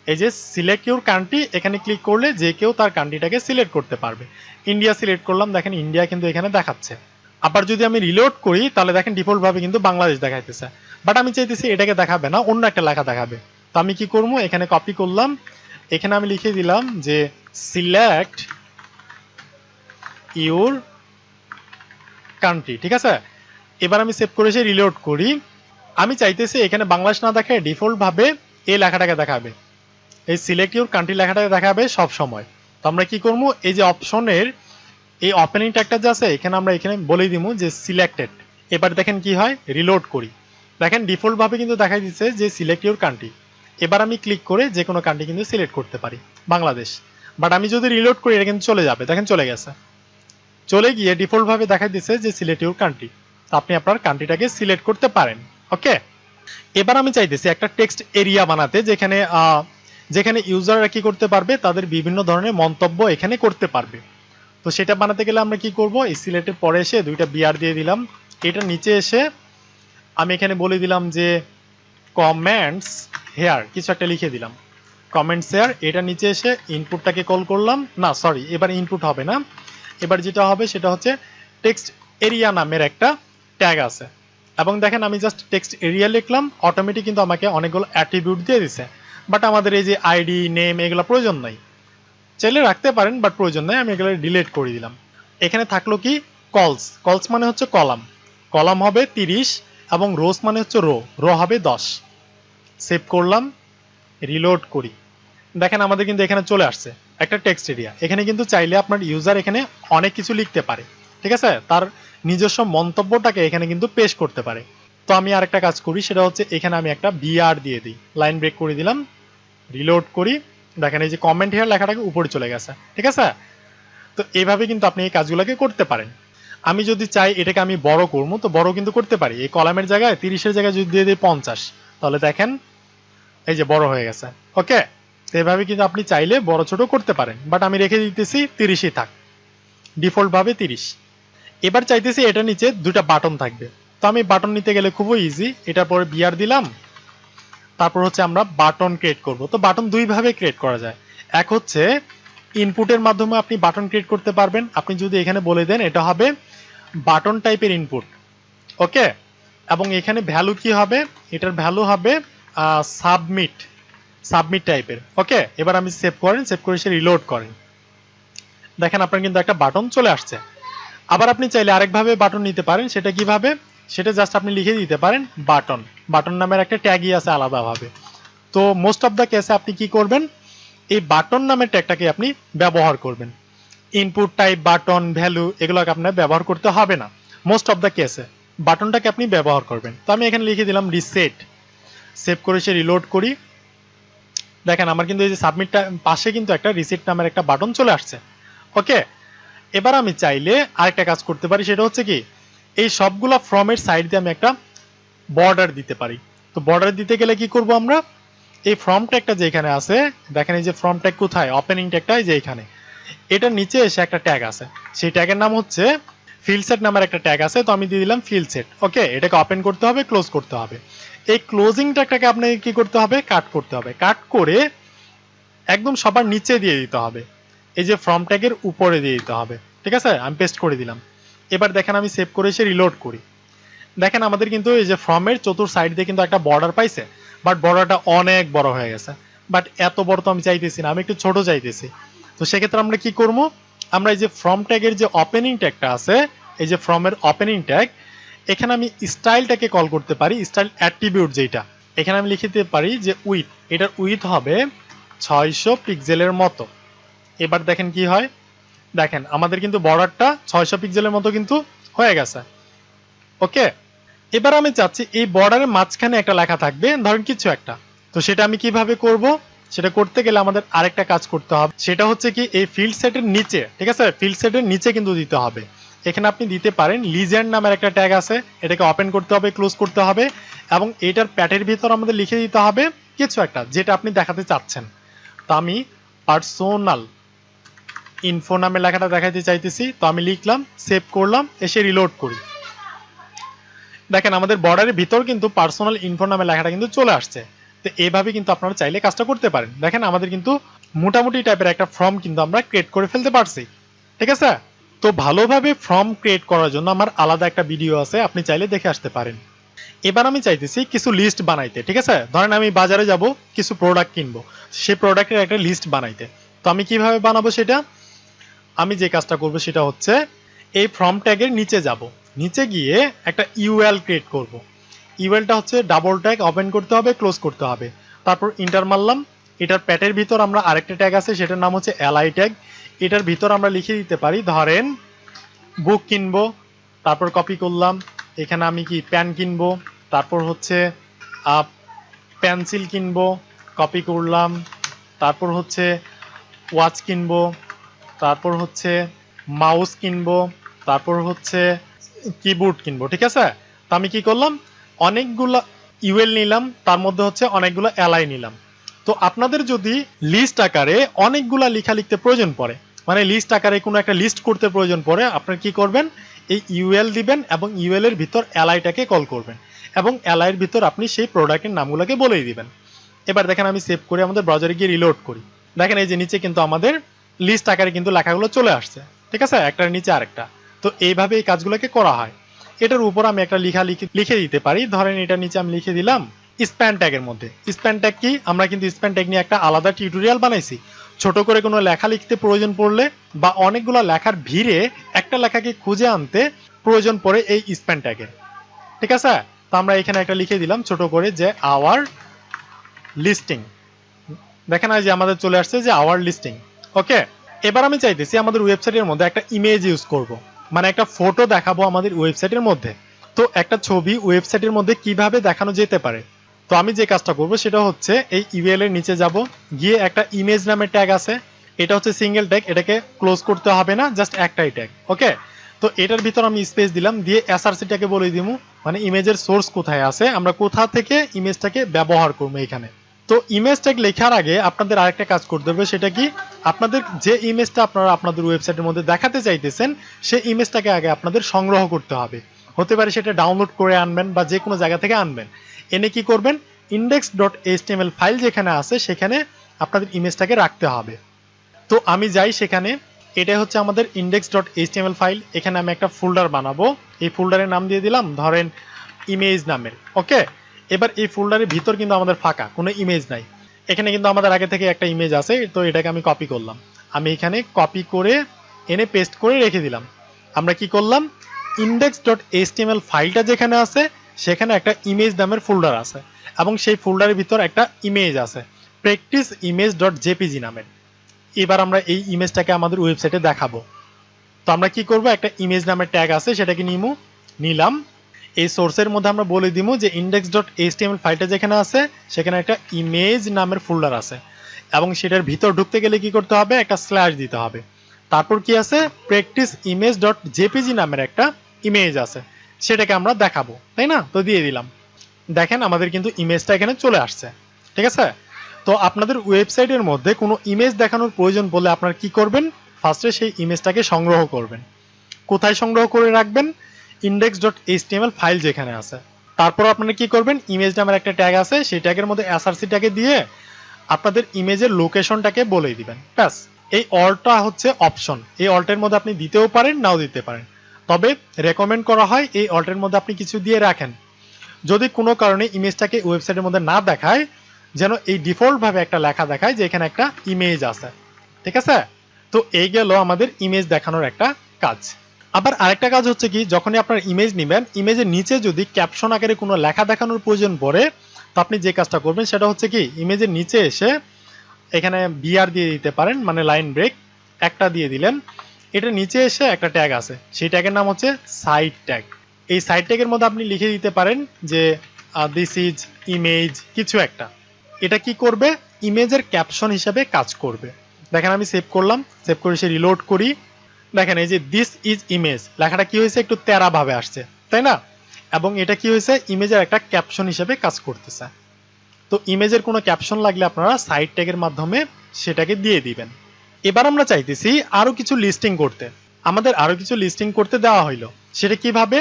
এই যে সিলেক্ট ইউর কান্ট্রি, এখানে ক্লিক করলে যে কেউ তার কান্ট্রিটাকে সিলেক্ট করতে পারবে। ইন্ডিয়া সিলেক্ট করলাম, দেখেন ইন্ডিয়া কিন্তু এখানে দেখাচ্ছে। আবার যদি আমি রিলোড করি তাহলে দেখেন ডিফল্ট ভাবে কিন্তু বাংলাদেশ দেখাইতেছে, বাট আমি চাইতেছি এটাকে দেখাবে না, অন্য একটা লেখা দেখাবে। তো আমি কি করবো, এখানে কপি করলাম, এখানে আমি লিখে দিলাম যে সিলেক্ট ইউর কান্ট্রি। ঠিক আছে, এবার আমি সেভ করে এসে রিলোড করি। আমি চাইতেছি এখানে বাংলাদেশ না দেখে ডিফল্ট ভাবে এই লেখাটাকে দেখাবে, এই সিলেক্ট ইউর কান্ট্রি লেখাটাকে দেখাবে সব সময়। তো আমরা কি করবো, এই যে অপশনের এই ওপেনিং ট্যাগটা যে আছে এখানে আমরা এখানে বলে দিব যে সিলেক্টেড। এবার দেখেন কি হয়, রিলোড করি, দেখেন ডিফল্ট ভাবে কিন্তু দেখাই দিচ্ছে যে সিলেক্ট ইউর কান্ট্রি। এবার আমি ক্লিক করে যে কোনো কান্ট্রি কিন্তু সিলেক্ট করতে পারি, বাংলাদেশ। বাট আমি যদি রিলোড করি এটা কিন্তু চলে যাবে, দেখেন চলে গেছে, চলে গিয়ে ডিফল্ট ভাবে দেখাই দিচ্ছে যে সিলেক্ট ইউর কান্ট্রি। তো আপনি আপনার কান্ট্রিটাকে সিলেক্ট করতে পারেন। ওকে, এবার আমি চাইতেছি একটা টেক্সট এরিয়া বানাতে, যেখানে যেখানে ইউজাররা কি করতে পারবে, তাদের বিভিন্ন ধরনের মন্তব্য এখানে করতে পারবে। তো সেটা বানাতে গেলে আমরা কি করব, এই সিলেক্টের পরে এসে দুইটা বিআর দিয়ে দিলাম। এটা নিচে এসে আমি এখানে বলে দিলাম যে কমেন্টস হেয়ার, কিছু একটা লিখে দিলাম কমেন্টস হেয়ার। এটা নিচে এসে ইনপুটটাকে কল করলাম, না সরি এবার ইনপুট হবে না, এবার যেটা হবে সেটা হচ্ছে টেক্সট এরিয়া নামের একটা ট্যাগ আছে। এবং দেখেন আমি জাস্ট টেক্সট এরিয়া লিখলাম, অটোমেটিক কিন্তু আমাকে অনেকগুলো অ্যাট্রিবিউট দিয়ে দিছে। বাট আমাদের এই যে আইডি নেম এগুলো প্রয়োজন নাই, চাইলে রাখতে পারেন বাট প্রয়োজন নাই, আমি এগুলো ডিলিট করে দিলাম। এখানে থাকলো কি কলস, কলস মানে হচ্ছে কলাম, কলাম হবে 30 এবং রোস মানে হচ্ছে রো হবে 10। সেভ করলাম, রিলোড করি, দেখেন আমাদের কিন্তু এখানে চলে আসছে একটা টেক্সট এরিয়া। এখানে কিন্তু চাইলে আপনার ইউজার এখানে অনেক কিছু লিখতে পারে, ঠিক আছে, তার নিজস্ব মন্তব্যটাকে এখানে কিন্তু পেশ করতে পারে। তো আমি আরেকটা কাজ করি, সেটা হচ্ছে এখানে আমি একটা বিআর দিয়ে দিই, লাইন ব্রেক করে দিলাম, রিলোড করি, দেখেন এই যে কমেন্ট হেয়ার লেখাটাকে উপরে চলে গেছে, ঠিক আছে। তো এইভাবে কিন্তু আপনি এই কাজগুলোকে করতে পারেন। আমি যদি চাই এটাকে আমি বড় করবো তো বড় কিন্তু করতে পারি, এই কলামের জায়গায় 30-এর জায়গায় যদি দিয়ে দিই 50, তাহলে দেখেন এই যে বড় হয়ে গেছে। ওকে, তো এভাবে কিন্তু আপনি চাইলে বড় ছোট করতে পারেন, বাট আমি রেখে দিতেছি 30ই থাক, ডিফল্ট ভাবে 30। এবার চাইতেছি এটা নিচে দুটা বাটন থাকবে, তো আমি বাটন নিতে গেলে খুবই ইজি, এটার পরে বিআর দিলাম, তারপর হচ্ছে আমরা বাটন ক্রিয়েট করব। তো বাটন দুই ভাবে ক্রিয়েট করা যায়, এক হচ্ছে ইনপুটের মাধ্যমে আপনি বাটন ক্রিয়েট করতে পারবেন। আপনি যদি এখানে বলে দেন এটা হবে বাটন টাইপের ইনপুট, ওকে, এবং এখানে ভ্যালু কি হবে, এটার ভ্যালু হবে সাবমিট টাইপের। ওকে, এবার আমি সেভ করেন, সেভ করে সে রিলোড করেন, দেখেন আপনার কিন্তু একটা বাটন চলে আসছে। আবার আপনি চাইলে আরেকভাবে বাটন নিতে পারেন, সেটা কিভাবে, সেটা জাস্ট আপনি লিখে দিতে পারেন বাটন, বাটন নামের একটা ট্যাগই আছে আলাদাভাবে। তো মোস্ট অফ দ্য কেসে আপনি কি করবেন, এই বাটন নামের ট্যাগটাকে আপনি ব্যবহার করবেন। ইনপুট টাইপ বাটন ভ্যালু এগুলোকে আপনার ব্যবহার করতে হবে না, মোস্ট অফ দ্য কেসে বাটনটাকে আপনি ব্যবহার করবেন। তো আমি এখানে লিখে দিলাম রিসেট, সেভ করে সে রিলোড করি, দেখেন আমার কিন্তু এই যে সাবমিটটা পাশে কিন্তু একটা রিসেট নামের একটা বাটন চলে আসছে। ওকে, এবার আমি চাইলে আরেকটা কাজ করতে পারি, সেটা হচ্ছে কি এই সবগুলা ফর্মের সাইড দিয়ে আমি একটা বর্ডার দিতে পারি। তো বর্ডার দিতে গেলে কি করব, আমরা এই ফর্ম ট্যাগটা যেখানে আছে, দেখেন এই যে ফর্ম ট্যাগ কোথায়, ওপেনিং ট্যাগটা যে এখানে, এটার নিচে এসে একটা ট্যাগ আছে, সেই ট্যাগের নাম হচ্ছে ফিল্ড সেট নামের একটা ট্যাগ আছে। তো আমি দিয়ে দিলাম ফিল্ড সেট। ওকে, এটাকে ওপেন করতে হবে, ক্লোজ করতে হবে। এই ক্লোজিং ট্যাগটাকে আপনাকে কি করতে হবে, কাট করতে হবে, কাট করে একদম সবার নিচে দিয়ে দিতে হবে, এই যে ফর্ম ট্যাগের উপরে দিয়ে দিতে হবে, ঠিক আছে। আমি পেস্ট করে দিলাম। এবার দেখেন আমি সেভ করে এসে রিলোড করি, দেখেন আমাদের কিন্তু এই যে ফর্মের চতুর সাইড দিয়ে কিন্তু একটা বর্ডার পাইছে, বাট বর্ডারটা অনেক বড় হয়ে গেছে। বাট এত বড় তো আমি চাইতেছি না, আমি একটু ছোট চাইতেছি। তো সেক্ষেত্রে আমরা কি করবো, আমরা এই যে ফর্ম ট্যাগের যে ওপেনিং ট্যাগটা আছে, এই যে ফর্মের ওপেনিং ট্যাগ, এখানে আমি স্টাইলটাকে কল করতে পারি, স্টাইল অ্যাট্রিবিউট যেটা, এখানে আমি লিখে দিতে পারি যে উইথ, এটার উইথ হবে 600 পিক্সেলের মতো। এবার দেখেন কি হয়, দেখেন আমাদের কিন্তু বর্ডারটা 600 পিক্সেলের মতো কিন্তু হয়ে গেছে। ওকে, এবার আমি চাচ্ছি এই বর্ডারের মাঝখানে একটা লেখা থাকবে, ধরেন কিছু একটা। তো সেটা আমি কিভাবে করব, সেটা করতে গেলে আমাদের আরেকটা কাজ করতে হবে, সেটা হচ্ছে কি এই ফিল্ড সেটের নিচে, ঠিক আছে, ফিল্ড সেটের নিচে কিন্তু দিতে হবে। এখানে আপনি দিতে পারেন লিজেন্ড নামের একটা ট্যাগ আছে, এটাকে ওপেন করতে হবে, ক্লোজ করতে হবে, এবং এটার প্যাটের ভিতর আমাদের লিখে দিতে হবে কিছু একটা যেটা আপনি দেখাতে চাচ্ছেন। তো আমি পার্সোনাল ইনফো নামে লেখাটা দেখাতে চাইতেছি, তো আমি লিখলাম, সেভ করলাম, এসে রিলোড করি, দেখেন আমাদের বর্ডারের ভিতর কিন্তু পার্সোনাল ইনফো নামে লেখাটা কিন্তু চলে আসছে। তো এইভাবে কিন্তু আপনারা চাইলে কাজটা করতে পারেন। দেখেন আমাদের কিন্তু মোটামুটি টাইপের একটা ফর্ম কিন্তু আমরা ক্রিয়েট করে ফেলতে পারছি, ঠিক আছে। তো ভালোভাবে ফর্ম ক্রিয়েট করার জন্য আমার আলাদা একটা ভিডিও আছে, আপনি চাইলে দেখে আসতে পারেন। এবার আমি চাইতেছি কিছু লিস্ট বানাইতে, ঠিক আছে, ধরেন আমি বাজারে যাব, কিছু প্রোডাক্ট কিনবো, সেই প্রোডাক্টের একটা লিস্ট বানাইতে। তো আমি কিভাবে বানাবো সেটা, আমি যে কাজটা করব সেটা হচ্ছে এই ফর্ম ট্যাগের নিচে যাব, নিচে গিয়ে একটা ইউএল ক্রিয়েট করব। ইউএলটা হচ্ছে ডাবল ট্যাগ, ওপেন করতে হবে, ক্লোজ করতে হবে, তারপর ইন্টার মারলাম। এটার প্যাটের ভিতর আমরা আরেকটা ট্যাগ আছে, সেটার নাম হচ্ছে এলআই ট্যাগ। এটার ভিতর আমরা লিখে দিতে পারি, ধরেন বুক কিনবো, তারপর কপি করলাম, এখানে আমি কি পেন কিনবো, তারপর হচ্ছে পেন্সিল কিনবো, কপি করলাম, তারপর হচ্ছে ওয়াচ কিনবো, তারপর হচ্ছে মাউস কিনবো, তারপর হচ্ছে কিবোর্ড কিনবো, ঠিক আছে। তো আমি কি করলাম, অনেকগুলো ইউএল নিলাম, তার মধ্যে হচ্ছে অনেকগুলো এলআই নিলাম। তো আপনাদের যদি লিস্ট আকারে অনেকগুলা লেখা লিখতে প্রয়োজন পড়ে, মানে লিস্ট আকারে কোনো একটা লিস্ট করতে প্রয়োজন পড়ে, আপনারা কি করবেন, এই ইউএল দিবেন এবং ইউএল এর ভিতর এলআইটাকে কল করবেন এবং এলআই এর ভিতর আপনি সেই প্রোডাক্টের নামগুলোকে বলেই দিবেন। এবার দেখেন আমি সেভ করে আমাদের ব্রাউজারে গিয়ে রিলোড করি। দেখেন এই যে নিচে কিন্তু আমাদের লিস্ট আকারে কিন্তু লেখাগুলো চলে আসছে, ঠিক আছে, একটার নিচে আরেকটা। তো এইভাবে এই কাজগুলোকে করা হয়। এটার উপর আমি একটা লিখে দিতে পারি। ধরেন এটার নিচে আমি লিখে দিলাম স্প্যান ট্যাগের মধ্যে। স্প্যান ট্যাগ কি, আমরা কিন্তু স্প্যান ট্যাগ নিয়ে একটা আলাদা টিউটোরিয়াল বানাইছি। ছোট করে কোনো লেখা লিখতে প্রয়োজন পড়লে বা অনেকগুলো লেখার ভিড়ে একটা লেখাকে খুঁজে আনতে প্রয়োজন পড়ে এই স্প্যান ট্যাগের, ঠিক আছে। তো আমরা এখানে একটা লিখে দিলাম ছোট করে যে আওয়ার লিস্টিং। দেখেন যে আমাদের চলে আসছে যে আওয়ার লিস্টিং। ওকে, এবার আমি চাইতেছি আমাদের ওয়েবসাইটের মধ্যে একটা ইমেজ ইউজ করব, মানে একটা ফটো দেখাবো আমাদের ওয়েবসাইটের মধ্যে। তো একটা ছবি ওয়েবসাইটের মধ্যে কিভাবে দেখানো যেতে পারে, তো আমি যে কাজটা করব সেটা হচ্ছে এই ইউএল এর নিচে যাব, গিয়ে একটা ইমেজ নামের ট্যাগ আছে, এটা হচ্ছে সিঙ্গেল ট্যাগ, এটাকে ক্লোজ করতে হবে না, জাস্ট একটাই ট্যাগ। ওকে, তো এটার ভিতর আমি স্পেস দিলাম, দিয়ে এসআরসিটাকে বলে দিব, মানে ইমেজের সোর্স কোথায় আছে, আমরা কোথা থেকে ইমেজটাকে ব্যবহার করবো এখানে। তো ইমেজ ট্যাগ লেখার আগে আপনাদের আরেকটা কাজ করতে হবে, সেটা কি, আপনাদের যে ইমেজটা আপনারা আপনাদের ওয়েবসাইটের মধ্যে দেখাতে চাইতেছেন সেই ইমেজটাকে আগে আপনাদের সংগ্রহ করতে হবে। হতে পারে সেটা ডাউনলোড করে আনবেন বা যে কোনো জায়গা থেকে আনবেন, এনে কি করবেন, index.html ফাইল যেখানে আছে সেখানে আপনাদের ইমেজটাকে রাখতে হবে। তো আমি যাই সেখানে, এটা হচ্ছে আমাদের index.html ফাইল। এখানে আমি একটা ফোল্ডার বানাবো, এই ফোল্ডারের নাম দিয়ে দিলাম ধরেন ইমেজ নামের। ওকে, এবার এই ফোল্ডারের ভিতর কিন্তু আমাদের ফাঁকা, কোনো ইমেজ নাই। এখানে কিন্তু আমাদের আগে থেকে একটা ইমেজ আছে, তো এটাকে আমি কপি করলাম। আমি এখানে কপি করে এনে পেস্ট করে রেখে দিলাম। আমরা কি করলাম, index.html ফাইলটা যেখানে আছে সেখানে একটা ইমেজ নামের ফোল্ডার আছে এবং সেই ফোল্ডারের ভিতর একটা ইমেজ আছে practiceimage.jpg নামের। এবার আমরা এই ইমেজটাকে আমাদের ওয়েবসাইটে দেখাবো। তো আমরা কি করব, একটা ইমেজ নামের ট্যাগ আছে সেটাকে নিলাম। এই সোর্সের মধ্যে আমরা বলে দিব যে index.html ফাইলটা যেখানে আছে সেখানে একটা ইমেজ নামের ফোল্ডার আছে এবং সেটার ভিতর ঢুকতে গেলে কি করতে হবে, একটা স্ল্যাশ দিতে হবে। তারপর কি আছে, practiceimage.jpg নামের একটা ইমেজ আছে, সেটাকে আমরা দেখাবো, তাই না। তো দিয়ে দিলাম, দেখেন আমাদের কিন্তু ইমেজটা এখানে চলে আসছে, ঠিক আছে। তো আপনাদের ওয়েবসাইটের মধ্যে কোনো ইমেজ দেখানোর প্রয়োজন বলে আপনারা কি করবেন, ফার্স্টে সেই ইমেজটাকে সংগ্রহ করবেন। কোথায় সংগ্রহ করে রাখবেন, index.html ফাইল যেখানে আছে। তারপর আপনারা কি করবেন, ইমেজ নামের একটা ট্যাগ আছে, সেই ট্যাগের মধ্যে এসআরসিটাকে দিয়ে আপনাদের ইমেজের লোকেশনটাকে বলে দিবেন, ব্যাস। এই অলটা হচ্ছে অপশন, এই অলটের মধ্যে আপনি দিতেও পারেন নাও দিতে পারেন, তবে রেকমেন্ড করা হয় এই অলটের মধ্যে আপনি কিছু দিয়ে রাখেন। যদি কোনো কারণে ইমেজটাকে ওয়েবসাইটের মধ্যে না দেখায়, যেন এই ডিফল্ট ভাবে একটা লেখা দেখায় যে এখানে একটা ইমেজ আছে, ঠিক আছে। তো এই গেল আমাদের ইমেজ দেখানোর একটা কাজ। আবার আরেকটা কাজ হচ্ছে কি, যখনই আপনার ইমেজ নেবেন, ইমেজের নিচে যদি ক্যাপশন আকারে কোনো লেখা দেখানোর প্রয়োজন পড়ে, তো আপনি যে কাজটা করবেন সেটা হচ্ছে কি, ইমেজের নিচে এসে এখানে বিআর দিয়ে দিতে পারেন, মানে লাইন ব্রেক একটা দিয়ে দিলেন। এটা নিচে এসে একটা ট্যাগ আছে, সেই ট্যাগের নাম হচ্ছে সাইড ট্যাগ। এই সাইড ট্যাগের মধ্যে আপনি লিখে দিতে পারেন যে দিস ইজ ইমেজ কিছু একটা। এটা কি করবে, ইমেজের ক্যাপশন হিসেবে কাজ করবে। দেখেন আমি সেভ করলাম, সেভ করে সে রিলোড করি। দেখেন এই যে দিস ইজ ইমেজ লেখাটা কি হয়েছে, একটু তেরা ভাবে আসছে, তাই না। এবং এটা কি হয়েছে, ইমেজের একটা ক্যাপশন হিসেবে কাজ করতেছে। তো ইমেজের কোনো ক্যাপশন লাগলে আপনারা সাইড ট্যাগের মাধ্যমে সেটাকে দিয়ে দিবেন। এবার আমরা চাইতেছি আরো কিছু লিস্টিং করতে, আমাদের আরো কিছু লিস্টিং করতে দেওয়া হইলো। সেটা কিভাবে,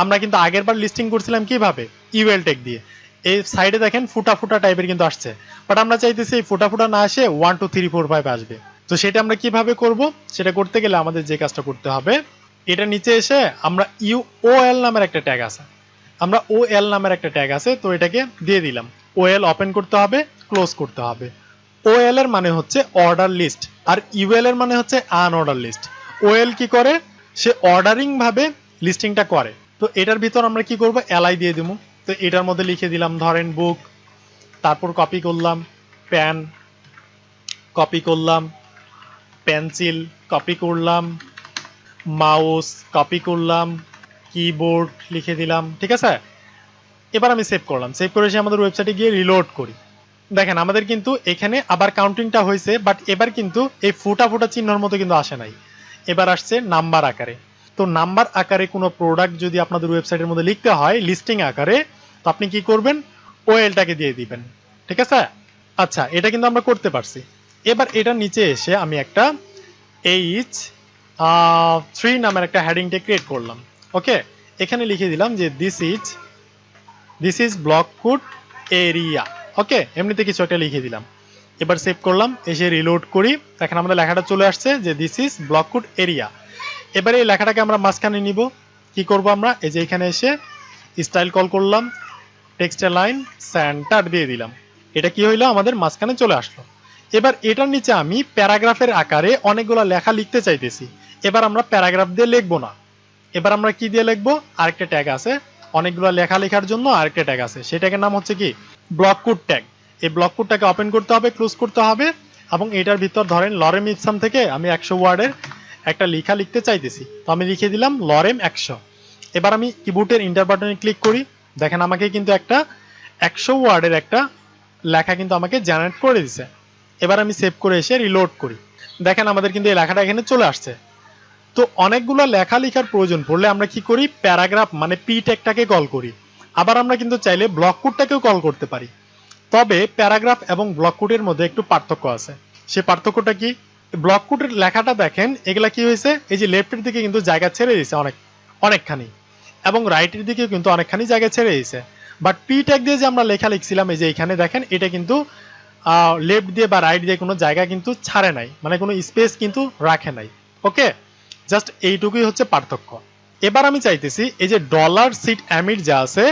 আমরা কিন্তু আগের বার লিস্টিং করছিলাম কিভাবে, ইউএল ট্যাগ দিয়ে। এই সাইডে দেখেন ফুটা ফুটা টাইপের কিন্তু আসছে, বাট আমরা চাইতেছি এই ফুটা ফুটা না আসে 1 2 3 4 5 আসবে। তো সেটা আমরা কিভাবে করব, সেটা করতে গেলে আমাদের যে কাজটা করতে হবে, এটা নিচে এসে আমরা ওএল নামের একটা ট্যাগ আছে, আমরা ওএল নামের একটা ট্যাগ আছে, তো এটাকে দিয়ে দিলাম। ওএল ওপেন করতে হবে, ক্লোজ করতে হবে। ওএল এর মানে হচ্ছে অর্ডার লিস্ট আর ইউএল এর মানে হচ্ছে আনঅর্ডার লিস্ট। ওএল কি করে, সে অর্ডারিং ভাবে লিস্টিংটা করে। তো এটার ভিতর আমরা কি করব, এলআই দিয়ে দেবো। তো এটার মধ্যে লিখে দিলাম ধরেন বুক, তারপর কপি করলাম পেন, কপি করলাম পেন্সিল, কপি করলাম মাউস, কপি করলাম কিবোর্ড, লিখে দিলাম, ঠিক আছে। এবার আমি সেভ করলাম, সেভ করে এসে আমাদের ওয়েবসাইটে গিয়ে রিলোড করি। দেখেন আমাদের কিন্তু এখানে আবার কাউন্টিংটা হয়েছে, বাট এবার কিন্তু এই ফুটা ফুটা চিহ্নর মতো কিন্তু আসে নাই, এবার আসছে নাম্বার আকারে। তো নাম্বার আকারে কোনো প্রোডাক্ট যদি আপনাদের ওয়েবসাইটের মধ্যে লিখতে হয় লিস্টিং আকারে, তো আপনি কি করবেন, ওএলটাকে দিয়ে দিবেন, ঠিক আছে। আচ্ছা, এটা কিন্তু আমরা করতে পারছি। এবার এটার নিচে এসে আমি একটা H3 নামের একটা হেডিং ট্যাগ ক্রিয়েট করলাম। ওকে, এখানে লিখে দিলাম যে this is block code area. Okay, এমনিতে কিছু একটা লিখে দিলাম। এবার সেভ করলাম, এসে রিলোড করি, দেখেন আমাদের লেখাটা চলে আসছে যে this is block code area. এবারে এই লেখাটাকে আমরা মাঝখানে নিব। কি করব আমরা, এই যে এখানে এসে স্টাইল কল করলাম, টেক্সট লাইন সেন্টার দিয়ে দিলাম। এটা কি হইলো, আমাদের মাঝখানে চলে আসলো। এবার এটার নিচে আমি প্যারাগ্রাফের আকারে অনেকগুলো লেখা লিখতে চাইতেছি। এবার আমরা প্যারাগ্রাফ দিয়ে লিখবো না, এবার আমরা কি দিয়ে লিখবো, আরেকটা ট্যাগ আছে অনেকগুলো লেখা লেখার জন্য, আরেকটা ট্যাগ আছে, সেই ট্যাগের নাম হচ্ছে কি ব্লক কোড ট্যাগ। এই ব্লক কোডটাকে ওপেন করতে হবে, ক্লোজ করতে হবে, এবং এটার ভিতর ধরেন লরেম ইপসাম থেকে আমি 100 ওয়ার্ডের একটা লেখা লিখতে চাইতেছি, তো আমি লিখে দিলাম লরেম 100। এবার আমি কিবোর্ডের ইন্টার বাটনে ক্লিক করি, দেখেন আমাকে কিন্তু একটা 100 ওয়ার্ডের একটা লেখা কিন্তু আমাকে জেনারেট করে দিছে। এবার আমি সেভ করে এসে রিলোড করি, দেখেন আমাদের কিন্তু এই লেখাটা এখানে চলে আসছে। তো অনেকগুলো লেখা লেখার প্রয়োজন পড়লে আমরা কি করি, প্যারাগ্রাফ মানে পি ট্যাগটাকে কল করি। আবার আমরা কিন্তু চাইলে ব্লক কোডটাকেও কল করতে পারি। তবে প্যারাগ্রাফ এবং ব্লক কোডের মধ্যে একটু পার্থক্য আছে। সে পার্থক্যটা কি, ব্লক কোডের লেখাটা দেখেন এগুলা কি হয়েছে, এই যে লেফটের দিকে কিন্তু জায়গা ছেড়ে দিয়েছে অনেকখানি, এবং রাইটের দিকে কিন্তু অনেকখানি জায়গা ছেড়ে দিয়েছে। বাট পি ট্যাগ দিয়ে যে আমরা লেখা লিখছিলাম, এই যে এখানে দেখেন এটা কিন্তু লেফট দিয়ে বা রাইট দিয়ে কোনো জায়গা কিন্তু ছাড়ে নাই, মানে কোনো স্পেস কিন্তু রাখে নাই। ওকে, জাস্ট এইটুকুই হচ্ছে পার্থক্য। এবার আমি চাইতেছি এই যে ডলার সিট অ্যামিট যা আছে,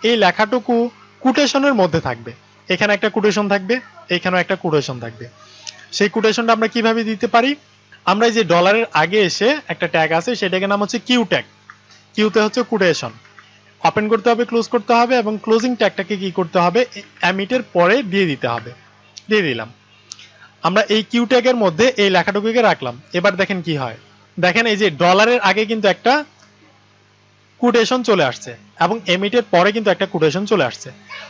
এই লেখাটুকু কোটেশনের মধ্যে থাকবে। এখানে একটা কোটেশন থাকবে, এখানেও একটা কোটেশন থাকবে। সেই কোটেশনটা আমরা কিভাবে দিতে পারি, আমরা এই যে ডলারের আগে এসে একটা ট্যাগ আছে, সেটাকে নাম হচ্ছে কিউ ট্যাগ। কিউতে হচ্ছে কোটেশন, ওপেন করতে হবে, ক্লোজ করতে হবে, এবং ক্লোজিং ট্যাগটাকে কি করতে হবে, অ্যামিটের পরে দিয়ে দিতে হবে। দিয়ে দিলাম, আমরা এই কিউ ট্যাগের মধ্যে এই লেখাটুকুকে রাখলাম। এবার দেখেন কি হয়, দেখেন এই যে ডলারের আগে কিন্তু একটা কোটেশন চলে আসছে, এবং এমিটের পরে কিন্তু একটা কোটেশন চলে আসছে।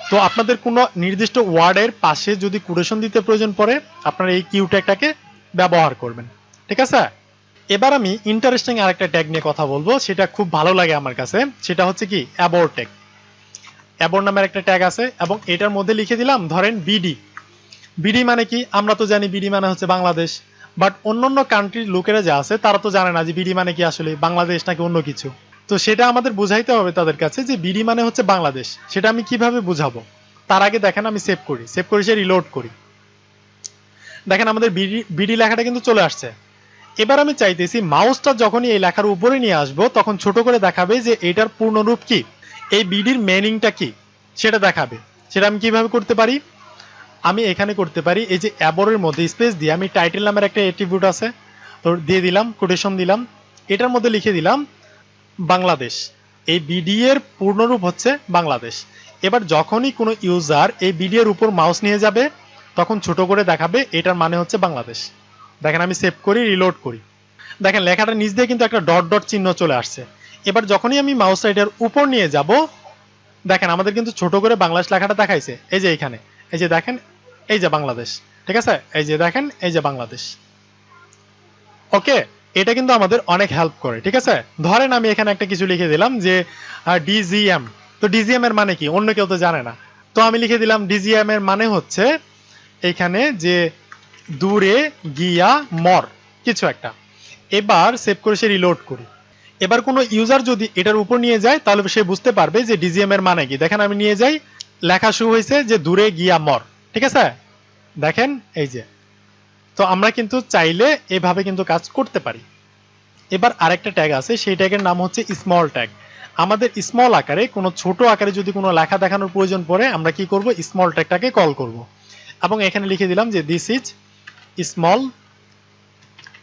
তো আপনাদের কোনো নির্দিষ্ট ওয়ার্ডের পাশে যদি কোটেশন দিতে প্রয়োজন পড়ে, আপনারা এই কিউ ট্যাগটাকে ব্যবহার করবেন। ঠিক আছে, এবার আমি ইন্টারেস্টিং আরেকটা ট্যাগ নিয়ে কথা বলবো, সেটা খুব ভালো লাগে আমার কাছে। সেটা হচ্ছে কি অ্যাবোর ট্যাগ। অ্যাবোর নামের একটা ট্যাগ আছে, এবং এটার মধ্যে লিখে দিলাম ধরেন বিডি। বিডি মানে কি, আমরা তো জানি বিডি মানে হচ্ছে বাংলাদেশ, বাট অন্যান্য কান্ট্রির লোকেরা যা আছে তারা তো জানে না যে বিডি মানে কি আসলে বাংলাদেশ নাকি অন্য কিছু। তো সেটা আমাদের বুঝাইতে হবে তাদের কাছে যে বিডি মানে হচ্ছে বাংলাদেশ। সেটা আমি কিভাবে বুঝাবো, তার আগে দেখেন আমি সেভ করি, সেভ করে সে রিলোড করি, দেখেন আমাদের বিডি লেখাটা কিন্তু চলে আসছে। এবার আমি চাইতেছি মাউসটা যখনই এই লেখার উপরে নিয়ে আসবো, তখন ছোট করে দেখাবে যে এটার পূর্ণরূপ কি, এই বিডির মিনিংটা কি সেটা দেখাবে। সেটা আমি কিভাবে করতে পারি, আমি এখানে করতে পারি এই যে অ্যাবোরের মধ্যে স্পেস দিয়ে আমি টাইটেল নামের একটা অ্যাট্রিবিউট আছে, তো দিয়ে দিলাম, কোটেশন দিলাম, এটার মধ্যে লিখে দিলাম বাংলাদেশ। এই বিডি এর পূর্ণরূপ হচ্ছে বাংলাদেশ। এবার যখনই কোনো ইউজার এই বিডি এর উপর মাউস নিয়ে যাবে, তখন ছোট করে দেখাবে এটার মানে হচ্ছে বাংলাদেশ। দেখেন আমি সেভ করি, রিলোড করি, দেখেন লেখাটা নিচ দিয়ে কিন্তু একটা ডট ডট চিহ্ন চলে আসছে। এবার যখনই আমি মাউসটা এটার উপর নিয়ে যাব, দেখেন আমাদের কিন্তু ছোট করে বাংলাদেশ লেখাটা দেখাইছে। এই যে এখানে, এই যে দেখেন, এই যে বাংলাদেশ। ঠিক আছে, এই যে দেখেন, এই যে বাংলাদেশ। ওকে, এটা কিন্তু আমাদের অনেক হেল্প করে। ঠিক আছে, ধরেন আমি এখানে একটা কিছু লিখে দিলাম যে ডিজিএম। তো ডিজিএম এর মানে কি, অন্য কেউ তো জানে না। তো আমি লিখে দিলাম ডিজিএম এর মানে হচ্ছে এখানে যে দূরে গিয়া মর কিছু একটা। এবার সেভ করে সে রিলোড করি। এবার কোনো ইউজার যদি এটার উপর নিয়ে যায়, তাহলে সে বুঝতে পারবে যে ডিজিএম এর মানে কি। দেখেন আমি নিয়ে যাই, লেখা শুরু হয়েছে যে দূরে গিয়া মর। ঠিক আছে, দেখেন এই যে। তো আমরা কিন্তু চাইলে এভাবে কিন্তু কাজ করতে পারি। এবার আরেকটা ট্যাগ আছে, সেই ট্যাগের নাম হচ্ছে স্মল ট্যাগ। আমাদের স্মল আকারে কোনো ছোট আকারে যদি কোনো লেখা দেখানোর প্রয়োজন পড়ে, আমরা কি করব, স্মল ট্যাগটাকে কল করব, এবং এখানে লিখে দিলাম যে দিস ইজ স্মল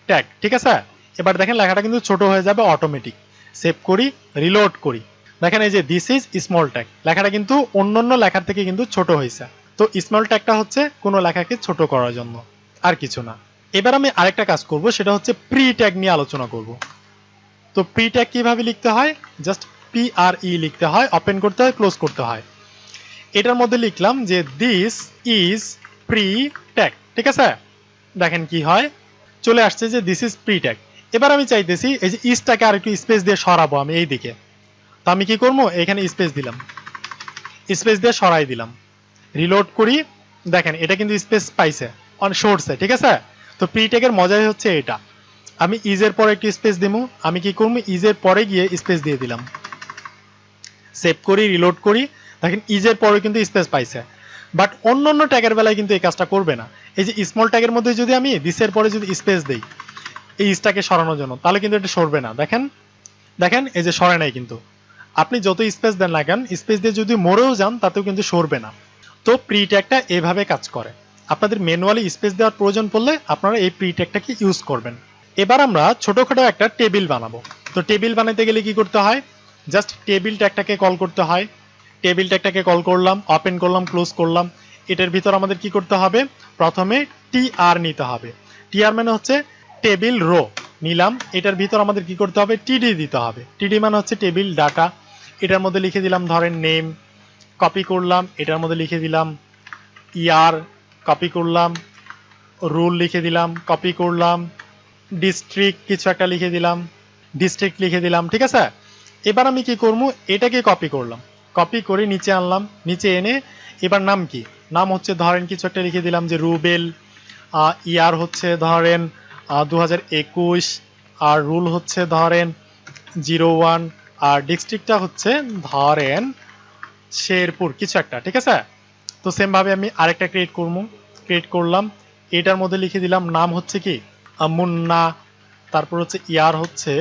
ট্যাগ। ঠিক আছে, এবার দেখেন লেখাটা কিন্তু ছোট হয়ে যাবে অটোমেটিক। সেভ করি, রিলোড করি, দেখেন এই যে দিস ইজ স্মল ট্যাগ, লেখাটা কিন্তু অন্যান্য লেখার থেকে কিন্তু ছোট হয়েছে। তো স্মল ট্যাগটা হচ্ছে কোনো লেখাকে ছোট করার জন্য, আর কিছু না। এবার আমি আরেকটা কাজ করব, সেটা হচ্ছে প্রি ট্যাগ নিয়ে আলোচনা করব। তো প্রি ট্যাগ কিভাবে লিখতে হয়, জাস্ট PRE লিখতে হয়, ওপেন করতে হয়, ক্লোজ করতে হয়। এটার মধ্যে লিখলাম যে দিস ইজ প্রি ট্যাগ। ঠিক আছে, দেখেন কি হয়, চলে আসছে যে দিস ইজ প্রি ট্যাগ। এবার আমি চাইতেছি এই যে ইজটাকে আর একটু স্পেস দিয়ে সরাবো আমি এই দিকে। তো আমি কি করবো, এখানে স্পেস দিলাম, স্পেস দিয়ে সরাই দিলাম, রিলোড করি, দেখেন এটা কিন্তু স্পেস পাইছে, অন সরছে, ঠিক আছে। তো প্রি ট্যাগের মজাই হচ্ছে এটা। আমি ইজের পরে একটু স্পেস দিমু, আমি কি করবো ইজের পরে গিয়ে স্পেস দিয়ে দিলাম, সেভ করি, রিলোড করি, দেখেন ইজের পরে কিন্তু স্পেস পাইছে। বাট অন্য অন্য ট্যাগের বেলায় কিন্তু এই কাজটা করবে না। এই যে স্মল ট্যাগের মধ্যে যদি আমি দিসের পরে যদি স্পেস দেই এই ইজটাকে সরানোর জন্য, তাহলে কিন্তু এটা সরবে না। দেখেন দেখেন এই যে সরে নাই কিন্তু। আপনি যত স্পেস দেন না কেন, স্পেস দিয়ে যদি মরেও যান তাতেও কিন্তু সরবে না। তো প্রি ট্যাগটা এভাবে কাজ করে। আপনাদের ম্যানুয়ালি স্পেস দেওয়ার প্রয়োজন পড়লে আপনারা এই প্রি ট্যাগটাকে ইউজ করবেন। এবার আমরা ছোটখাটো একটা টেবিল বানাবো। তো টেবিল বানাতে গেলে কি করতে হয়, জাস্ট টেবিল ট্যাগটাকে কল করতে হয়। টেবিল ট্যাগটাকে কল করলাম, ওপেন করলাম, ক্লোজ করলাম। এটার ভিতর আমাদের কি করতে হবে, প্রথমে টিআর নিতে হবে। টিআর মানে হচ্ছে টেবিল রো নিলাম, এটার ভিতর আমাদের কি করতে হবে, টিডি দিতে হবে। টিডি মানে হচ্ছে টেবিল ডাটা। এটার মধ্যে লিখে দিলাম ধরেন নেম, কপি করলাম, এটার মধ্যে লিখে দিলাম ইয়ার, কপি করলাম, রুল লিখে দিলাম, কপি করলাম, ডিস্ট্রিক্ট কিছু একটা লিখে দিলাম, ডিস্ট্রিক্ট লিখে দিলাম, ঠিক আছে। এবার আমি কি করবো, এটাকে কপি করলাম, কপি করে নিচে আনলাম, নিচে এনে এবার নাম কি, নাম হচ্ছে ধরেন কিছু একটা লিখে দিলাম যে রুবেল, ইয়ার হচ্ছে ধরেন 2021, আর রুল হচ্ছে ধরেন 01, আর ডিস্ট্রিক্টটা হচ্ছে ধরেন শেরপুর কিছু একটা, ঠিক আছে। তো সেম ভাবে আমি আরেকটা ক্রিয়েট করবো, ক্রিয়েট করলাম, এটার মধ্যে লিখে দিলাম নাম হচ্ছে কি মুন্না, তারপর হচ্ছে ইয়ার হচ্ছে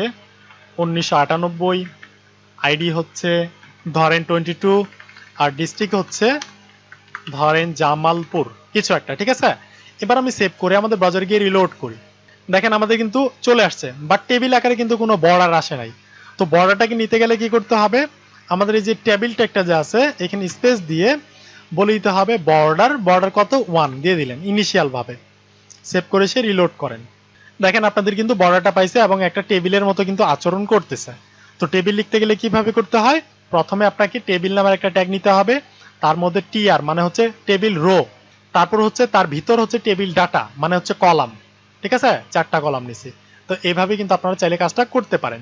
1998, আইডি হচ্ছে ধরেন 22, আর ডিস্ট্রিক্ট হচ্ছে ধরেন জামালপুর কিছু একটা, ঠিক আছে। এবার আমি সেভ করে আমাদের ব্রাউজারে গিয়ে রিলোড করি, দেখেন আমাদের কিন্তু চলে আসছে, বাট টেবিল আকারে কিন্তু কোনো বর্ডার আসে নাই। তো বর্ডারটাকে নিতে গেলে কি করতে হবে, আমাদের এই যে টেবিল ট্যাগটা যে আছে এখানে স্পেস দিয়ে বলে দিতে হবে বর্ডার, বর্ডার কত 1 দিয়ে দিলেন ইনিশিয়াল ভাবে, সেভ করে সে রিলোড করেন। দেখেন আপনাদের কিন্তু বর্ডারটা পাইছে এবং একটা টেবিলের মতো কিন্তু আচরণ করতেছে। তো টেবিল লিখতে গেলে কিভাবে করতে হয়, প্রথমে আপনাকে টেবিল নামের একটা ট্যাগ নিতে হবে, তার মধ্যে টিআর মানে হচ্ছে টেবিল রো, তারপর হচ্ছে তার ভিতর হচ্ছে টেবিল ডাটা মানে হচ্ছে কলাম, ঠিক আছে, 4টা কলাম নিছি। তো এইভাবে কিন্তু আপনারা চাইলে কাজটা করতে পারেন।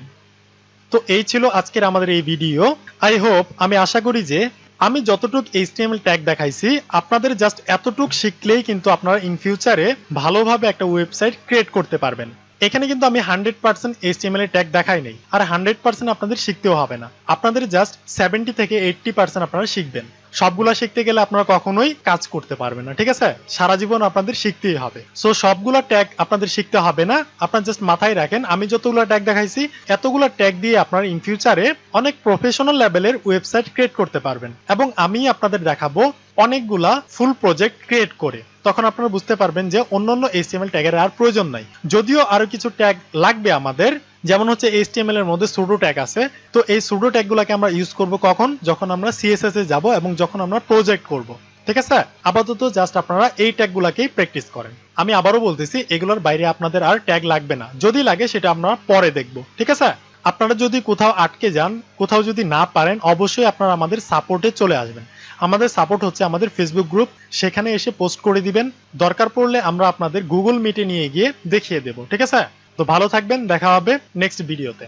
তো এই ছিল আজকের আমাদের এই ভিডিও। আই হোপ, আমি আশা করি যে আমি যতটুক HTML ট্যাগ দেখাইছি আপনাদের জাস্ট এতটুক শিখলেই কিন্তু আপনারা ইন ফিউচারে ভালোভাবে একটা ওয়েবসাইট ক্রিয়েট করতে পারবেন। এখানে কিন্তু আমি 100% HTML এর ট্যাগ দেখাই নাই, আর 100% আপনাদের শিখতেও হবে না, আপনাদের জাস্ট 70 থেকে 80% আপনারা শিখবেন। সবগুলা শিখতে গেলে আপনারা কখনোই কাজ করতে পারবেন না, ঠিক আছে, সারা জীবন আপনাদের শিখতেই হবে। সো সবগুলা ট্যাগ আপনাদের শিখতে হবে না, আপনারা জাস্ট মাথায় রাখেন আমি যতগুলো ট্যাগ দেখাইছি এতগুলো ট্যাগ দিয়ে আপনারা ইন ফিউচারে অনেক প্রফেশনাল লেভেলের ওয়েবসাইট ক্রিয়েট করতে পারবেন, এবং আমি আপনাদের দেখাবো অনেকগুলা ফুল প্রজেক্ট ক্রিয়েট করে। তখন আপনারা বুঝতে পারবেন যে অন্যান্য HTML ট্যাগের আর প্রয়োজন নাই। যদিও আরো কিছু ট্যাগ লাগবে আমাদের, যেমন হচ্ছে HTML এর মধ্যে সুডো ট্যাগ আছে। তো এই সুডো ট্যাগগুলোকে আমরা ইউজ করব কখন, যখন আমরা CSS এ যাব এবং যখন আমরা প্রজেক্ট করব, ঠিক আছে। আপাতত জাস্ট আপনারা এই ট্যাগগুলোকেই প্র্যাকটিস করেন। আমি আবারও বলতেছি এগুলোর বাইরে আপনাদের আর ট্যাগ লাগবে না, যদি লাগে সেটা আমরা পরে দেখব, ঠিক আছে। আপনারা যদি কোথাও আটকে যান, কোথাও যদি না পারেন, অবশ্যই আপনারা আমাদের সাপোর্টে চলে আসবেন। আমাদের সাপোর্ট হচ্ছে আমাদের ফেসবুক গ্রুপ, সেখানে এসে পোস্ট করে দিবেন, দরকার পড়লে আমরা আপনাদের গুগল মিটে নিয়ে গিয়ে দেখিয়ে দেব, ঠিক আছে। তো ভালো থাকবেন, দেখা হবে নেক্সট ভিডিওতে।